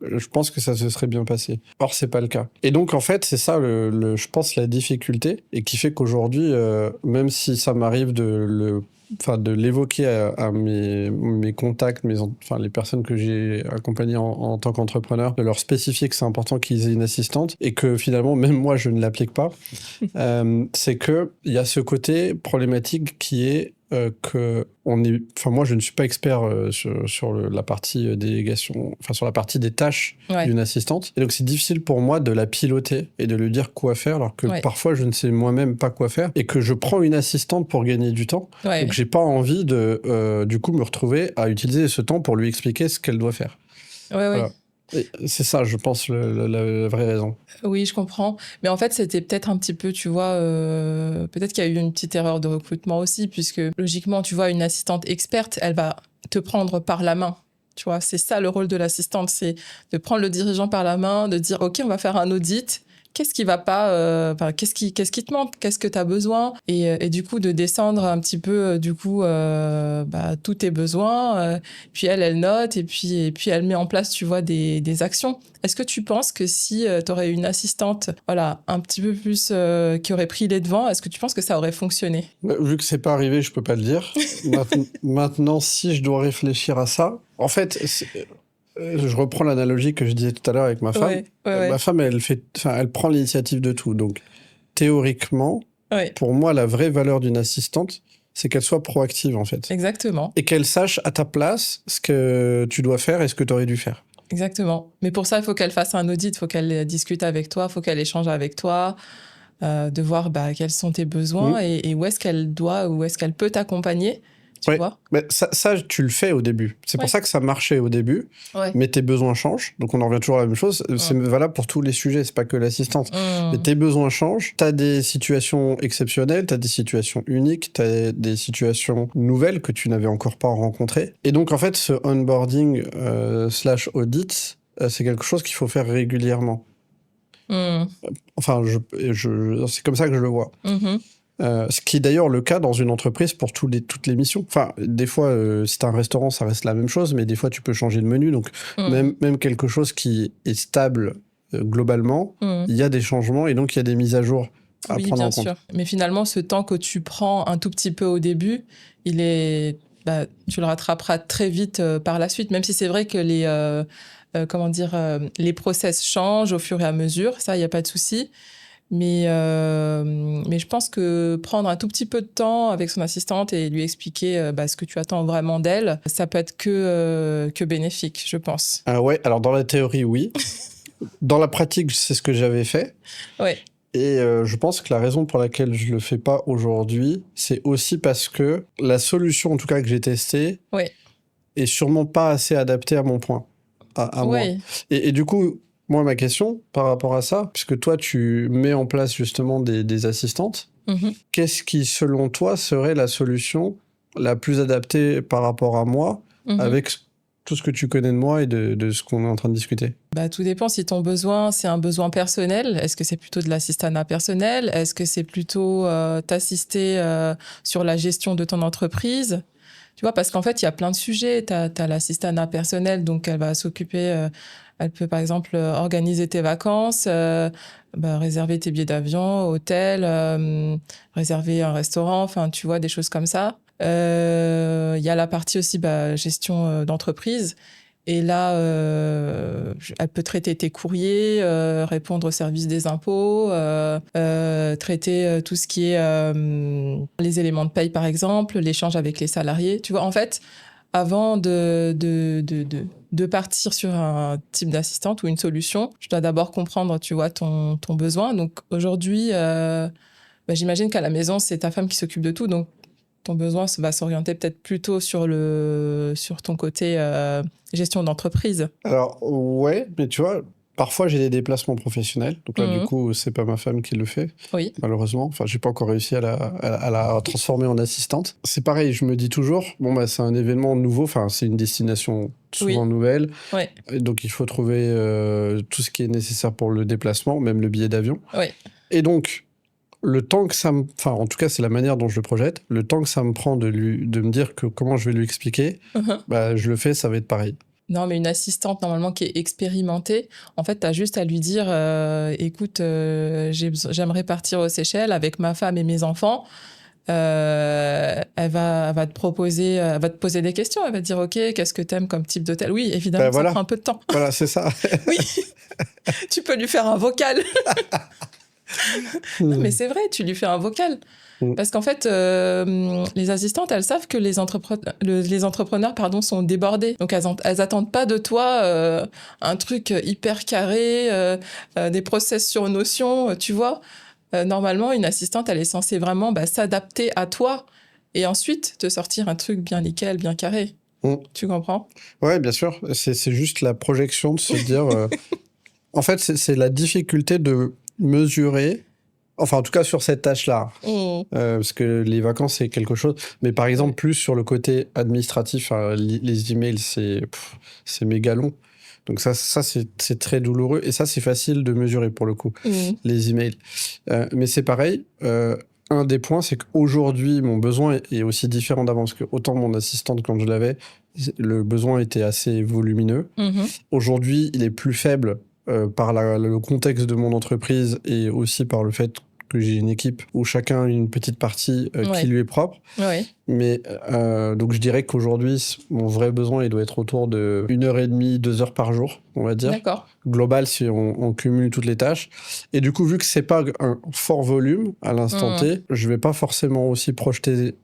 je pense que ça se serait bien passé. Or, c'est pas le cas. Et donc, en fait, c'est ça, je pense, la difficulté, et qui fait qu'aujourd'hui, même si ça m'arrive de l'évoquer à mes contacts, les personnes que j'ai accompagnées en tant qu'entrepreneur, de leur spécifier que c'est important qu'ils aient une assistante, et que finalement, même moi, je ne l'applique pas, c'est qu'il y a ce côté problématique qui est moi, je ne suis pas expert sur la partie délégation, enfin sur la partie des tâches d'une assistante. Et donc, c'est difficile pour moi de la piloter et de lui dire quoi faire, alors que parfois, je ne sais moi-même pas quoi faire et que je prends une assistante pour gagner du temps. Donc, j'ai pas envie de, du coup, me retrouver à utiliser ce temps pour lui expliquer ce qu'elle doit faire. Voilà. Et c'est ça, je pense, la vraie raison. Oui, je comprends. Mais en fait, c'était peut-être un petit peu, tu vois, peut-être qu'il y a eu une petite erreur de recrutement aussi, puisque logiquement, tu vois, une assistante experte, elle va te prendre par la main. Tu vois, c'est ça le rôle de l'assistante, c'est de prendre le dirigeant par la main, de dire, OK, on va faire un audit. Qu'est-ce qui va pas, qu'est-ce qui te manque, qu'est-ce que tu as besoin, et du coup de descendre un petit peu tous tes besoins, puis elle note et puis elle met en place, tu vois, des actions. Est-ce que tu penses que si tu aurais une assistante, voilà, un petit peu plus qui aurait pris les devants, est-ce que tu penses que ça aurait fonctionné? Vu que c'est pas arrivé, je peux pas le dire. Maintenant, si je dois réfléchir à ça, en fait, je reprends l'analogie que je disais tout à l'heure avec ma femme. Ma femme, elle prend l'initiative de tout. Donc, théoriquement, pour moi, la vraie valeur d'une assistante, c'est qu'elle soit proactive, en fait. Exactement. Et qu'elle sache à ta place ce que tu dois faire et ce que tu aurais dû faire. Exactement. Mais pour ça, il faut qu'elle fasse un audit, il faut qu'elle discute avec toi, il faut qu'elle échange avec toi, de voir quels sont tes besoins et où est-ce qu'elle peut t'accompagner. Tu vois, mais ça, tu le fais au début. C'est pour ça que ça marchait au début. Mais tes besoins changent. Donc, on en revient toujours à la même chose. C'est valable pour tous les sujets. C'est pas que l'assistante. Mais tes besoins changent. T'as des situations exceptionnelles. T'as des situations uniques. T'as des situations nouvelles que tu n'avais encore pas rencontrées. Et donc, en fait, ce onboarding / audit, c'est quelque chose qu'il faut faire régulièrement. Enfin, c'est comme ça que je le vois. Ce qui est d'ailleurs le cas dans une entreprise pour toutes les missions. Enfin, des fois, si t'as un restaurant, ça reste la même chose, mais des fois, tu peux changer de menu. Donc, même quelque chose qui est stable globalement, il y a des changements et donc il y a des mises à jour à prendre en compte. Sûr. Mais finalement, ce temps que tu prends un tout petit peu au début, tu le rattraperas très vite par la suite, même si c'est vrai que les process changent au fur et à mesure. Ça, il n'y a pas de souci. Mais je pense que prendre un tout petit peu de temps avec son assistante et lui expliquer ce que tu attends vraiment d'elle, ça peut être que bénéfique, je pense. Alors dans la théorie, oui. Dans la pratique, c'est ce que j'avais fait. Et je pense que la raison pour laquelle je le fais pas aujourd'hui, c'est aussi parce que la solution, en tout cas que j'ai testée, est sûrement pas assez adaptée à mon point, à moi. Et du coup, moi, ma question par rapport à ça, puisque toi, tu mets en place justement des assistantes, qu'est-ce qui, selon toi, serait la solution la plus adaptée par rapport à moi, avec tout ce que tu connais de moi et de ce qu'on est en train de discuter? Tout dépend si ton besoin, c'est un besoin personnel. Est-ce que c'est plutôt de l'assistanat personnel? Est-ce que c'est plutôt t'assister sur la gestion de ton entreprise? Tu vois, parce qu'en fait, il y a plein de sujets. T'as l'assistanat personnel, donc elle va s'occuper... Elle peut, par exemple, organiser tes vacances, réserver tes billets d'avion, hôtel, réserver un restaurant, enfin, tu vois, des choses comme ça. Il y a la partie aussi gestion d'entreprise. Et là, elle peut traiter tes courriers, répondre au service des impôts, traiter tout ce qui est les éléments de paye, par exemple, l'échange avec les salariés. Tu vois, en fait, avant de partir sur un type d'assistante ou une solution, je dois d'abord comprendre, tu vois, ton besoin. Donc aujourd'hui, j'imagine qu'à la maison, c'est ta femme qui s'occupe de tout. Donc ton besoin va s'orienter peut-être plutôt sur ton côté gestion d'entreprise. Alors ouais, mais tu vois, parfois j'ai des déplacements professionnels. Donc là, du coup, c'est pas ma femme qui le fait. Malheureusement. Enfin, j'ai pas encore réussi à la transformer en assistante. C'est pareil, je me dis toujours, c'est un événement nouveau. Enfin, c'est une destination souvent nouvelle. Et donc, il faut trouver tout ce qui est nécessaire pour le déplacement, même le billet d'avion. Et donc, le temps que ça me... Enfin, en tout cas, c'est la manière dont je le projette. Le temps que ça me prend de me dire comment je vais lui expliquer, je le fais, ça va être pareil. Non, mais une assistante, normalement, qui est expérimentée, en fait, tu as juste à lui dire écoute, j'aimerais partir aux Seychelles avec ma femme et mes enfants. Elle va te poser des questions. Elle va te dire OK, qu'est-ce que tu aimes comme type d'hôtel? Oui, évidemment, ça prend un peu de temps. Voilà, c'est ça. Oui, tu peux lui faire un vocal. Non, mais c'est vrai, tu lui fais un vocal. Parce qu'en fait, les assistantes, elles savent que les entrepreneurs pardon, sont débordés. Donc, elles attendent pas de toi un truc hyper carré, des process sur Notion, tu vois. Normalement, une assistante, elle est censée vraiment s'adapter à toi et ensuite te sortir un truc bien nickel, bien carré. Tu comprends? Ouais, bien sûr. C'est juste la projection de se dire... En fait, c'est la difficulté de mesurer, enfin en tout cas sur cette tâche-là, parce que les vacances c'est quelque chose, mais par exemple plus sur le côté administratif, les emails c'est méga long, donc ça c'est très douloureux et ça c'est facile de mesurer pour le coup, les emails. Mais c'est pareil, un des points c'est qu'aujourd'hui mon besoin est aussi différent d'avant, parce que autant mon assistante quand je l'avais, le besoin était assez volumineux. Aujourd'hui il est plus faible. Par le contexte de mon entreprise et aussi par le fait que j'ai une équipe où chacun a une petite partie qui lui est propre. Mais donc je dirais qu'aujourd'hui, mon vrai besoin, il doit être autour de 1h30, 2 heures par jour, on va dire. D'accord. Global, si on cumule toutes les tâches. Et du coup, vu que c'est pas un fort volume à l'instant T, je vais pas forcément aussi projeter de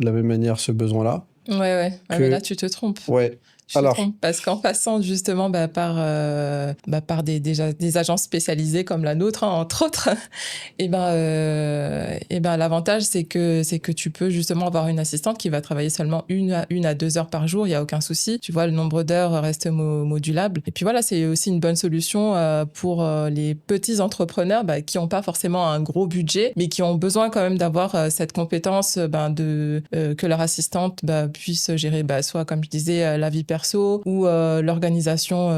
la même manière ce besoin-là. Mais là, tu te trompes. Ouais. Parce qu'en passant justement par des agences spécialisées comme la nôtre, hein, entre autres, l'avantage c'est que tu peux justement avoir une assistante qui va travailler seulement 1 à 2 heures par jour, il y a aucun souci. Tu vois, le nombre d'heures reste modulable. Et puis voilà, c'est aussi une bonne solution pour les petits entrepreneurs qui n'ont pas forcément un gros budget, mais qui ont besoin quand même d'avoir cette compétence que leur assistante puisse gérer soit comme je disais la vie perso ou l'organisation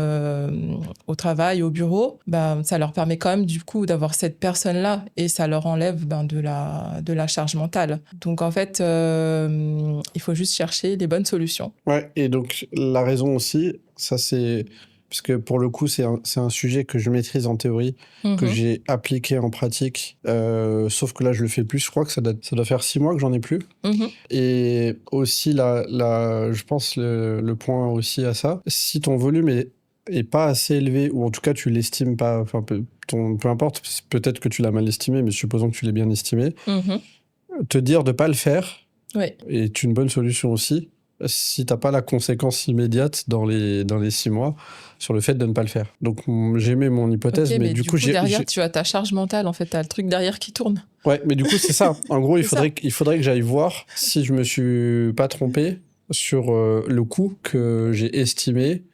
au travail, au bureau, ça leur permet quand même du coup d'avoir cette personne-là et ça leur enlève de la charge mentale. Donc en fait, il faut juste chercher les bonnes solutions. Ouais, et donc la raison aussi, ça c'est... Parce que pour le coup, c'est un sujet que je maîtrise en théorie, que j'ai appliqué en pratique. Sauf que là, je le fais plus. Je crois que ça doit faire 6 mois que j'en ai plus. Et aussi, je pense le point aussi à ça, si ton volume est pas assez élevé, ou en tout cas tu l'estimes pas, enfin peu importe, peut-être que tu l'as mal estimé, mais supposons que tu l'aies bien estimé, te dire de pas le faire est une bonne solution aussi. Si t'as pas la conséquence immédiate dans les 6 mois sur le fait de ne pas le faire. Donc j'aimais mon hypothèse, mais du coup derrière tu as ta charge mentale, en fait t'as le truc derrière qui tourne. Ouais, mais du coup c'est ça. En gros il faudrait que j'aille voir si je me suis pas trompé sur le coût que j'ai estimé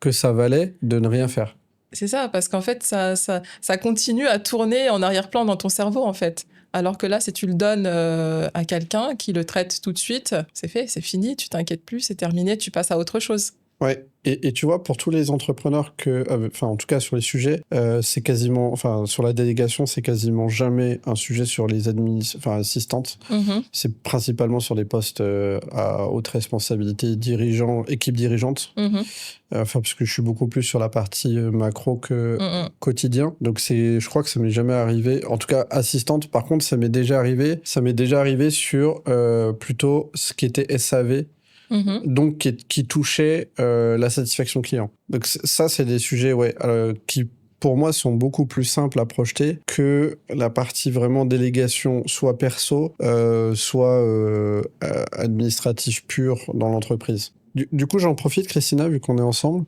que ça valait de ne rien faire. C'est ça, parce qu'en fait ça continue à tourner en arrière-plan dans ton cerveau en fait. Alors que là, si tu le donnes à quelqu'un qui le traite tout de suite, c'est fait, c'est fini, tu t'inquiètes plus, c'est terminé, tu passes à autre chose. Ouais, et tu vois, pour tous les entrepreneurs en tout cas sur les sujets, c'est quasiment, enfin sur la délégation, c'est quasiment jamais un sujet sur les assistantes. C'est principalement sur des postes à haute responsabilité, équipe dirigeante. Parce que je suis beaucoup plus sur la partie macro que quotidien. Donc je crois que ça m'est jamais arrivé. En tout cas, assistante, par contre, ça m'est déjà arrivé. Ça m'est déjà arrivé sur plutôt ce qui était SAV. Donc qui touchait la satisfaction client. Donc ça, c'est des sujets qui, pour moi, sont beaucoup plus simples à projeter que la partie vraiment délégation, soit perso, soit administratif pur dans l'entreprise. Du coup, j'en profite, Christina, vu qu'on est ensemble.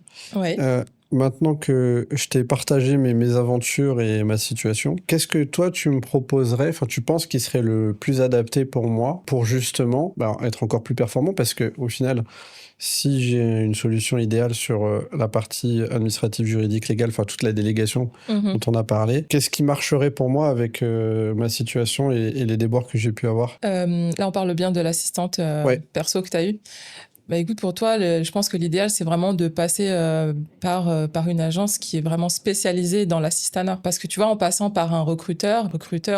Maintenant que je t'ai partagé mes aventures et ma situation, qu'est-ce que toi tu me proposerais, tu penses qu'il serait le plus adapté pour moi pour justement être encore plus performant? Parce que au final, si j'ai une solution idéale sur la partie administrative, juridique, légale, toute la délégation dont on a parlé, qu'est-ce qui marcherait pour moi avec ma situation et les déboires que j'ai pu avoir? Là, on parle bien de l'assistante perso que tu as eue. Écoute, pour toi, je pense que l'idéal, c'est vraiment de passer par une agence qui est vraiment spécialisée dans l'assistanat. Parce que tu vois, en passant par un recruteur,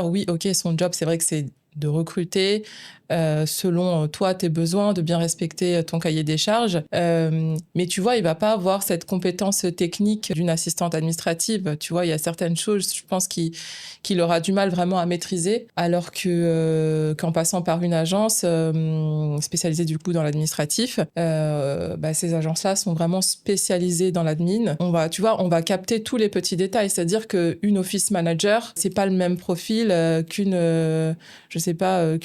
oui, ok, son job, c'est vrai que c'est de recruter selon toi, tes besoins, de bien respecter ton cahier des charges. Mais tu vois, il va pas avoir cette compétence technique d'une assistante administrative. Tu vois, il y a certaines choses, je pense, qu'il aura du mal vraiment à maîtriser, alors qu'en passant par une agence spécialisée du coup dans l'administratif, ces agences-là sont vraiment spécialisées dans l'admin. On va capter tous les petits détails. C'est-à-dire qu'une office manager, c'est pas le même profil qu'une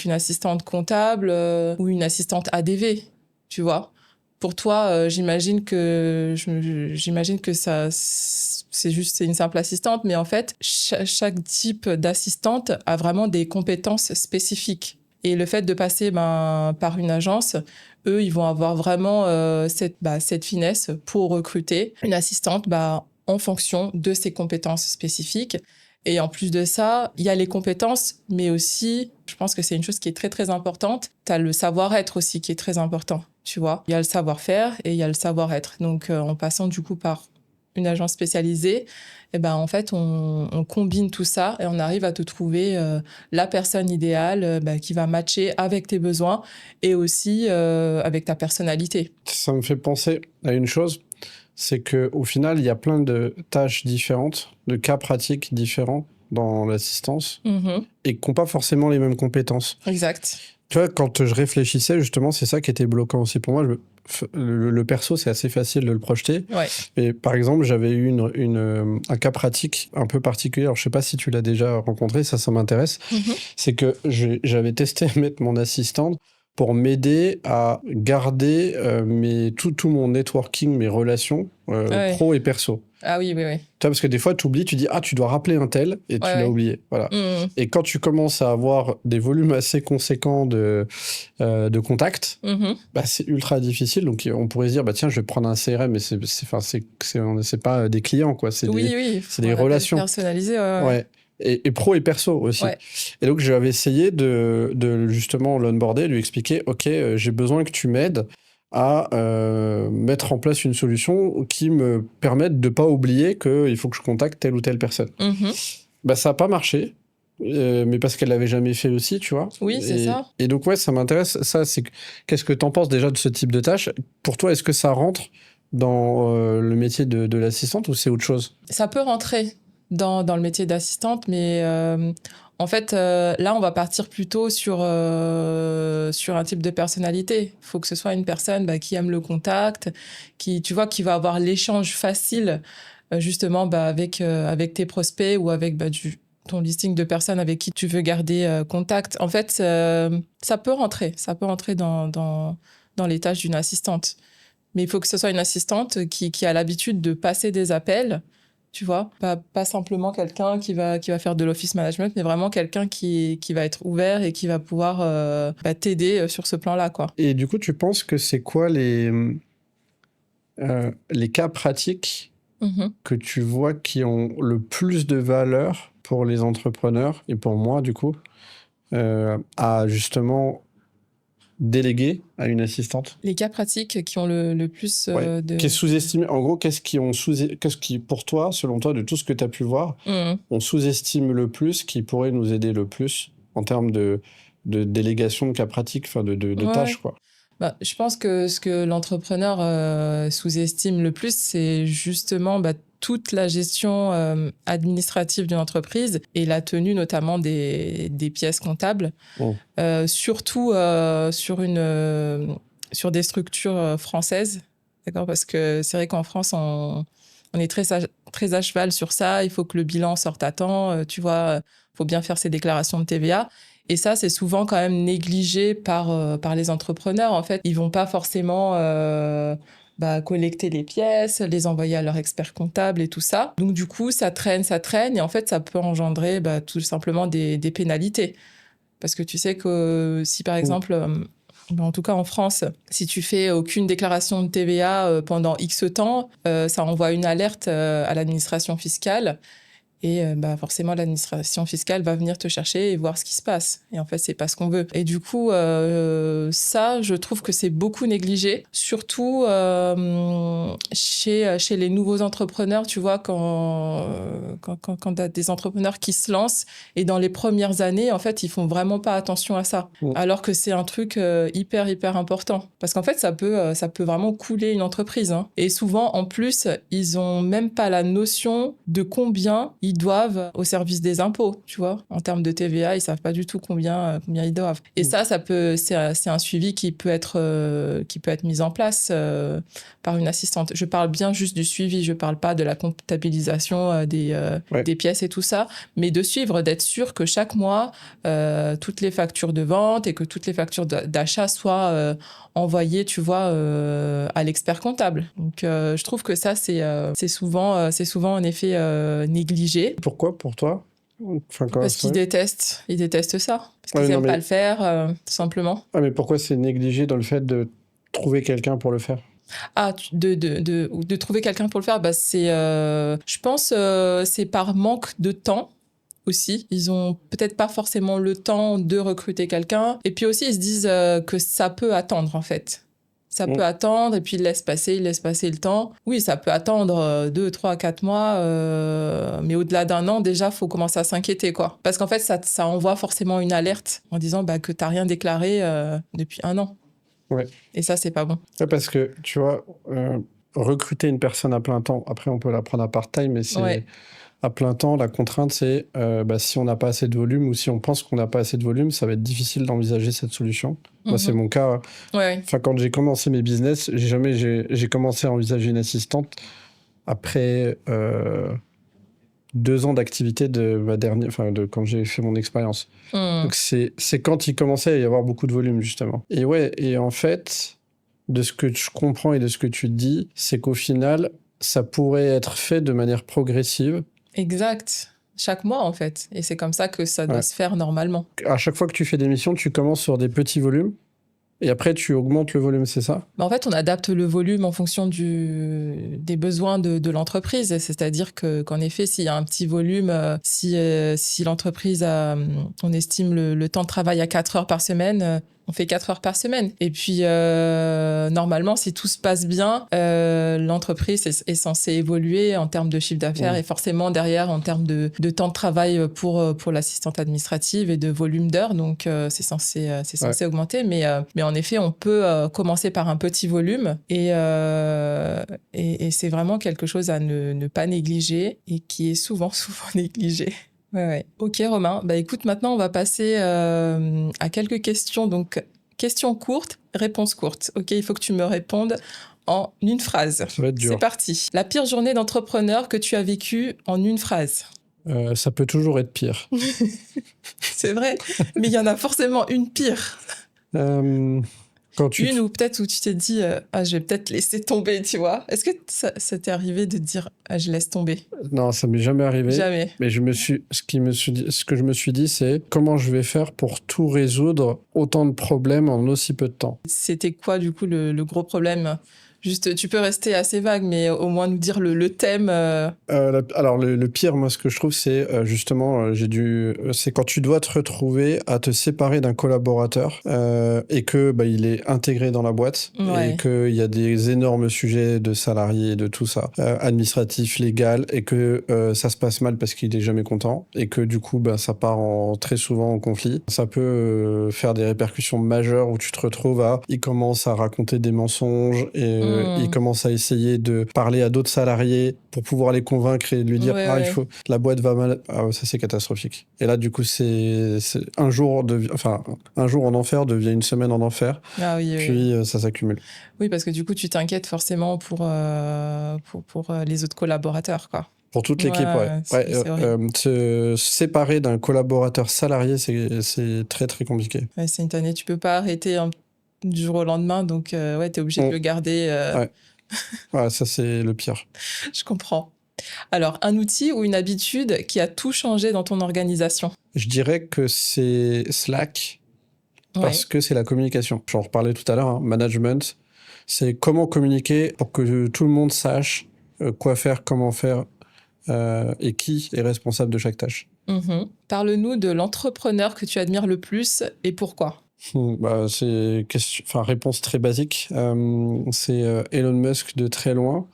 assistante comptable ou une assistante ADV, tu vois. Pour toi, j'imagine que ça, c'est une simple assistante, mais en fait, chaque type d'assistante a vraiment des compétences spécifiques. Et le fait de passer par une agence, eux, ils vont avoir vraiment cette finesse pour recruter une assistante en fonction de ses compétences spécifiques. Et en plus de ça, il y a les compétences, mais aussi, je pense que c'est une chose qui est très, très importante. Tu as le savoir-être aussi qui est très important, tu vois. Il y a le savoir-faire et il y a le savoir-être. Donc, en passant du coup par une agence spécialisée, en fait, on combine tout ça et on arrive à te trouver la personne idéale qui va matcher avec tes besoins et aussi avec ta personnalité. Ça me fait penser à une chose. C'est qu'au final, il y a plein de tâches différentes, de cas pratiques différents dans l'assistance et qui n'ont pas forcément les mêmes compétences. Exact. Tu vois, quand je réfléchissais, justement, c'est ça qui était bloquant aussi pour moi. Le perso, c'est assez facile de le projeter. Ouais. Et par exemple, j'avais eu un cas pratique un peu particulier. Alors, je ne sais pas si tu l'as déjà rencontré, ça m'intéresse. C'est que j'avais testé à mettre mon assistante pour m'aider à garder tout mon networking, mes relations pro et perso. Ah oui. Tu vois, parce que des fois, tu oublies, tu dis « Ah, tu dois rappeler un tel » et tu l'as oublié. Voilà. Et quand tu commences à avoir des volumes assez conséquents de contacts, c'est ultra difficile. Donc, on pourrait se dire « Tiens, je vais prendre un CRM », mais c'est pas des clients, quoi. C'est des relations. Personnalisées, ouais. Et pro et perso aussi. Ouais. Et donc, j'avais essayé de justement l'onboarder, lui expliquer « Ok, j'ai besoin que tu m'aides à mettre en place une solution qui me permette de ne pas oublier qu'il faut que je contacte telle ou telle personne. » Ça n'a pas marché, mais parce qu'elle ne l'avait jamais fait aussi, tu vois. Oui, c'est ça. Et donc, ouais, ça m'intéresse. Qu'est-ce que tu en penses déjà de ce type de tâche ? Pour toi, est-ce que ça rentre dans le métier de l'assistante ou c'est autre chose ? Ça peut rentrer dans le métier d'assistante, mais en fait, là, on va partir plutôt sur un type de personnalité. Il faut que ce soit une personne qui aime le contact, qui va avoir l'échange facile, justement, avec tes prospects ou avec ton listing de personnes avec qui tu veux garder contact. En fait, ça peut rentrer dans les tâches d'une assistante. Mais il faut que ce soit une assistante qui a l'habitude de passer des appels, tu vois, pas simplement quelqu'un qui va faire de l'office management, mais vraiment quelqu'un qui va être ouvert et qui va pouvoir t'aider sur ce plan-là, quoi. Et du coup, tu penses que c'est quoi les cas pratiques que tu vois qui ont le plus de valeur pour les entrepreneurs et pour moi, du coup, à justement déléguer à une assistante? Les cas pratiques qui ont le plus qui est sous-estimé. En gros, qu'est-ce qui, pour toi, selon toi, de tout ce que tu as pu voir, on sous-estime le plus, qui pourrait nous aider le plus en termes de délégation de cas pratiques, enfin de tâches, quoi? Je pense que ce que l'entrepreneur sous-estime le plus, c'est justement toute la gestion administrative d'une entreprise et la tenue notamment des pièces comptables, surtout sur des structures françaises, d'accord, parce que c'est vrai qu'en France, on est très à cheval sur ça. Il faut que le bilan sorte à temps, tu vois, faut bien faire ses déclarations de TVA. Et ça, c'est souvent quand même négligé par les entrepreneurs. En fait, ils vont pas forcément collecter les pièces, les envoyer à leur expert comptable et tout ça. Donc, du coup, ça traîne. Et en fait, ça peut engendrer tout simplement des pénalités. Parce que tu sais que si, par exemple, en tout cas en France, si tu fais aucune déclaration de TVA pendant X temps, ça envoie une alerte à l'administration fiscale. Et forcément, l'administration fiscale va venir te chercher et voir ce qui se passe. Et en fait, c'est pas ce qu'on veut. Et du coup, ça, je trouve que c'est beaucoup négligé, surtout chez les nouveaux entrepreneurs. Tu vois, quand t'as des entrepreneurs qui se lancent et dans les premières années, en fait, ils font vraiment pas attention à ça. Alors que c'est un truc hyper, hyper important. Parce qu'en fait, ça peut vraiment couler une entreprise. Hein. Et souvent, en plus, ils ont même pas la notion de combien ils doivent au service des impôts, tu vois. En termes de TVA, ils savent pas du tout combien ils doivent. Et ça c'est un suivi qui peut être mis en place par une assistante. Je parle bien juste du suivi, je parle pas de la comptabilisation des pièces et tout ça, mais de suivre, d'être sûr que chaque mois, toutes les factures de vente et que toutes les factures d'achat soient envoyées, tu vois, à l'expert comptable. Donc, je trouve que ça, c'est souvent en effet négligé. Pourquoi, pour toi? Parce qu'ils détestent ça. Parce qu'ils n'aiment pas le faire, tout simplement. Ah, mais pourquoi c'est négligé dans le fait de trouver quelqu'un pour le faire? Ah, de trouver quelqu'un pour le faire, je pense, c'est par manque de temps aussi. Ils ont peut-être pas forcément le temps de recruter quelqu'un. Et puis aussi, ils se disent que ça peut attendre, en fait. Ça peut attendre, et puis il laisse passer le temps. Oui, ça peut attendre 2, 3, 4 mois, mais au-delà d'un an, déjà, faut commencer à s'inquiéter, quoi. Parce qu'en fait, ça envoie forcément une alerte en disant que t'as rien déclaré depuis un an. Ouais. Et ça, c'est pas bon. Ouais, parce que, tu vois, recruter une personne à plein temps, après, on peut la prendre à part-time, mais c'est à plein temps, la contrainte, c'est si on n'a pas assez de volume ou si on pense qu'on n'a pas assez de volume, ça va être difficile d'envisager cette solution. Moi, c'est mon cas. Enfin, quand j'ai commencé mes business, j'ai commencé à envisager une assistante après 2 ans d'activité de ma dernière, quand j'ai fait mon expérience. Donc, c'est quand il commençait à y avoir beaucoup de volume, justement. Et en fait, de ce que je comprends et de ce que tu dis, c'est qu'au final, ça pourrait être fait de manière progressive. Exact. Chaque mois, en fait. Et c'est comme ça que ça doit se faire normalement. À chaque fois que tu fais des missions, tu commences sur des petits volumes et après, tu augmentes le volume, c'est ça? En fait, on adapte le volume en fonction des besoins de l'entreprise. C'est-à-dire qu'en effet, s'il y a un petit volume, si l'entreprise on estime le temps de travail à 4 heures par semaine, on fait 4 heures par semaine. Et puis, normalement, si tout se passe bien, l'entreprise est censée évoluer en termes de chiffre d'affaires et forcément derrière en termes de temps de travail pour l'assistante administrative et de volume d'heures. Donc, c'est censé augmenter. Mais en effet, on peut commencer par un petit volume et c'est vraiment quelque chose à ne pas négliger et qui est souvent négligé. Ouais. Ok, Romain. Écoute, maintenant, on va passer à quelques questions. Donc, questions courtes, réponses courtes. Ok, il faut que tu me répondes en une phrase. Ça va être dur. C'est parti. La pire journée d'entrepreneur que tu as vécue en une phrase. Ça peut toujours être pire. C'est vrai, mais il y en a forcément une pire. Une ou peut-être où tu t'es dit je vais peut-être laisser tomber, tu vois. Est-ce que ça t'est arrivé de dire je laisse tomber? Non, ça m'est jamais arrivé. Jamais. Mais ce que je me suis dit, c'est comment je vais faire pour tout résoudre autant de problèmes en aussi peu de temps. C'était quoi du coup le gros problème? Juste, tu peux rester assez vague, mais au moins nous dire le thème. Alors, le pire, moi, ce que je trouve, c'est justement, c'est quand tu dois te retrouver à te séparer d'un collaborateur et que il est intégré dans la boîte et qu'il y a des énormes sujets de salariés, de tout ça, administratif, légal, et que ça se passe mal parce qu'il est jamais content et que du coup, ça part très souvent en conflit. Ça peut faire des répercussions majeures où tu te retrouves il commence à raconter des mensonges et il commence à essayer de parler à d'autres salariés pour pouvoir les convaincre et lui dire il faut, la boîte va mal. Ça c'est catastrophique. Et là du coup c'est un jour en enfer devient une semaine en enfer. Puis ça s'accumule. Oui, parce que du coup tu t'inquiètes forcément pour les autres collaborateurs, quoi. Pour toute l'équipe, se séparer d'un collaborateur salarié, c'est très très compliqué. Ouais, c'est une tannée. Tu peux pas arrêter du jour au lendemain, donc t'es obligé de le garder. Ça c'est le pire. Je comprends. Alors, un outil ou une habitude qui a tout changé dans ton organisation? Je dirais que c'est Slack, parce que c'est la communication. J'en reparlais tout à l'heure, management, c'est comment communiquer pour que tout le monde sache quoi faire, comment faire, et qui est responsable de chaque tâche. Parle-nous de l'entrepreneur que tu admires le plus et pourquoi. C'est réponse très basique. C'est Elon Musk de très loin.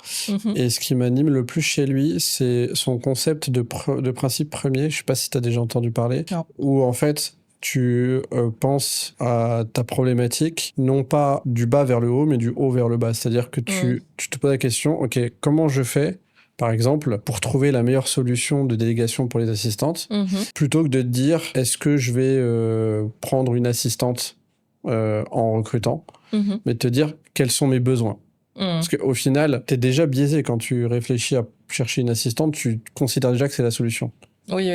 Et ce qui m'anime le plus chez lui, c'est son concept de principe premier. Je sais pas si tu as déjà entendu parler. Non. Où en fait, tu penses à ta problématique, non pas du bas vers le haut, mais du haut vers le bas. C'est-à-dire que tu te poses la question, ok, comment je fais, par exemple, pour trouver la meilleure solution de délégation pour les assistantes, plutôt que de te dire, est-ce que je vais prendre une assistante en recrutant, mais de te dire, quels sont mes besoins. Parce qu'au final, tu es déjà biaisé quand tu réfléchis à chercher une assistante, tu considères déjà que c'est la solution. Oui.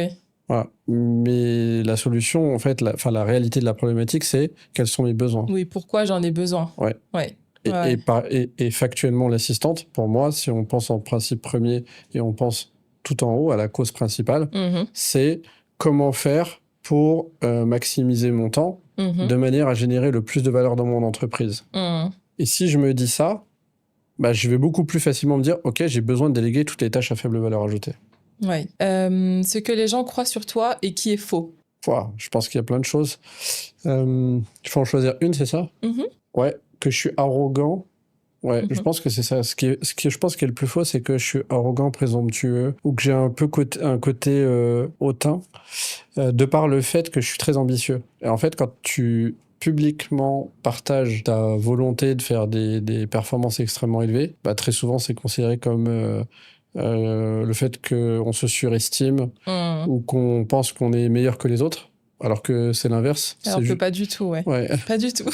Voilà. Mais la solution, en fait, la réalité de la problématique, c'est quels sont mes besoins. Oui, pourquoi j'en ai besoin. Ouais. Et factuellement, l'assistante, pour moi, si on pense en principe premier et on pense tout en haut à la cause principale, c'est comment faire pour maximiser mon temps de manière à générer le plus de valeur dans mon entreprise. Et si je me dis ça, je vais beaucoup plus facilement me dire, ok, j'ai besoin de déléguer toutes les tâches à faible valeur ajoutée. Ouais. Ce que les gens croient sur toi et qui est faux. Je pense qu'il y a plein de choses. Il faut en choisir une, c'est ça ? Ouais, que je suis arrogant. Ouais, je pense que c'est ça. Ce qui je pense qui est le plus faux, c'est que je suis arrogant, présomptueux, ou que j'ai un côté hautain, de par le fait que je suis très ambitieux. Et en fait, quand tu publiquement partages ta volonté de faire des performances extrêmement élevées, très souvent c'est considéré comme le fait qu'on se surestime ou qu'on pense qu'on est meilleur que les autres, alors que c'est l'inverse. Alors que pas du tout, ouais. Pas du tout.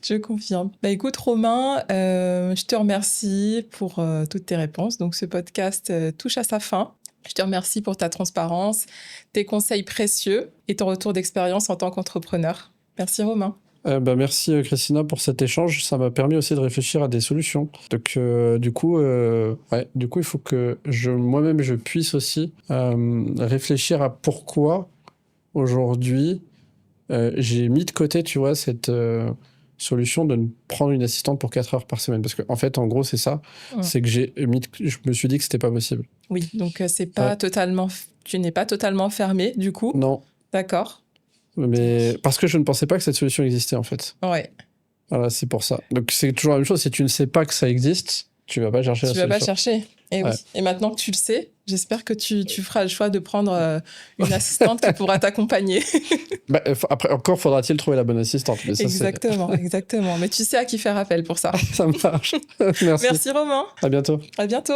Je confirme. Écoute, Romain, je te remercie pour toutes tes réponses. Donc, ce podcast touche à sa fin. Je te remercie pour ta transparence, tes conseils précieux et ton retour d'expérience en tant qu'entrepreneur. Merci, Romain. Merci, Christina, pour cet échange. Ça m'a permis aussi de réfléchir à des solutions. Donc, du coup, il faut que moi-même, je puisse aussi réfléchir à pourquoi, aujourd'hui, j'ai mis de côté, tu vois, cette solution de prendre une assistante pour 4 heures par semaine. Parce qu'en fait, en gros, c'est ça. C'est que je me suis dit que c'était pas possible. Oui, donc c'est pas totalement... Tu n'es pas totalement fermé, du coup. Non. D'accord. Mais parce que je ne pensais pas que cette solution existait, en fait. Ouais. Voilà, c'est pour ça. Donc, c'est toujours la même chose. Si tu ne sais pas que ça existe, tu vas pas chercher la solution. Tu vas pas chercher. Et oui. Et maintenant que tu le sais, j'espère que tu feras le choix de prendre une assistante qui pourra t'accompagner. Après, encore faudra-t-il trouver la bonne assistante. Mais ça, exactement. Mais tu sais à qui faire appel pour ça. Ça marche. Merci. Merci, Romain. À bientôt. À bientôt.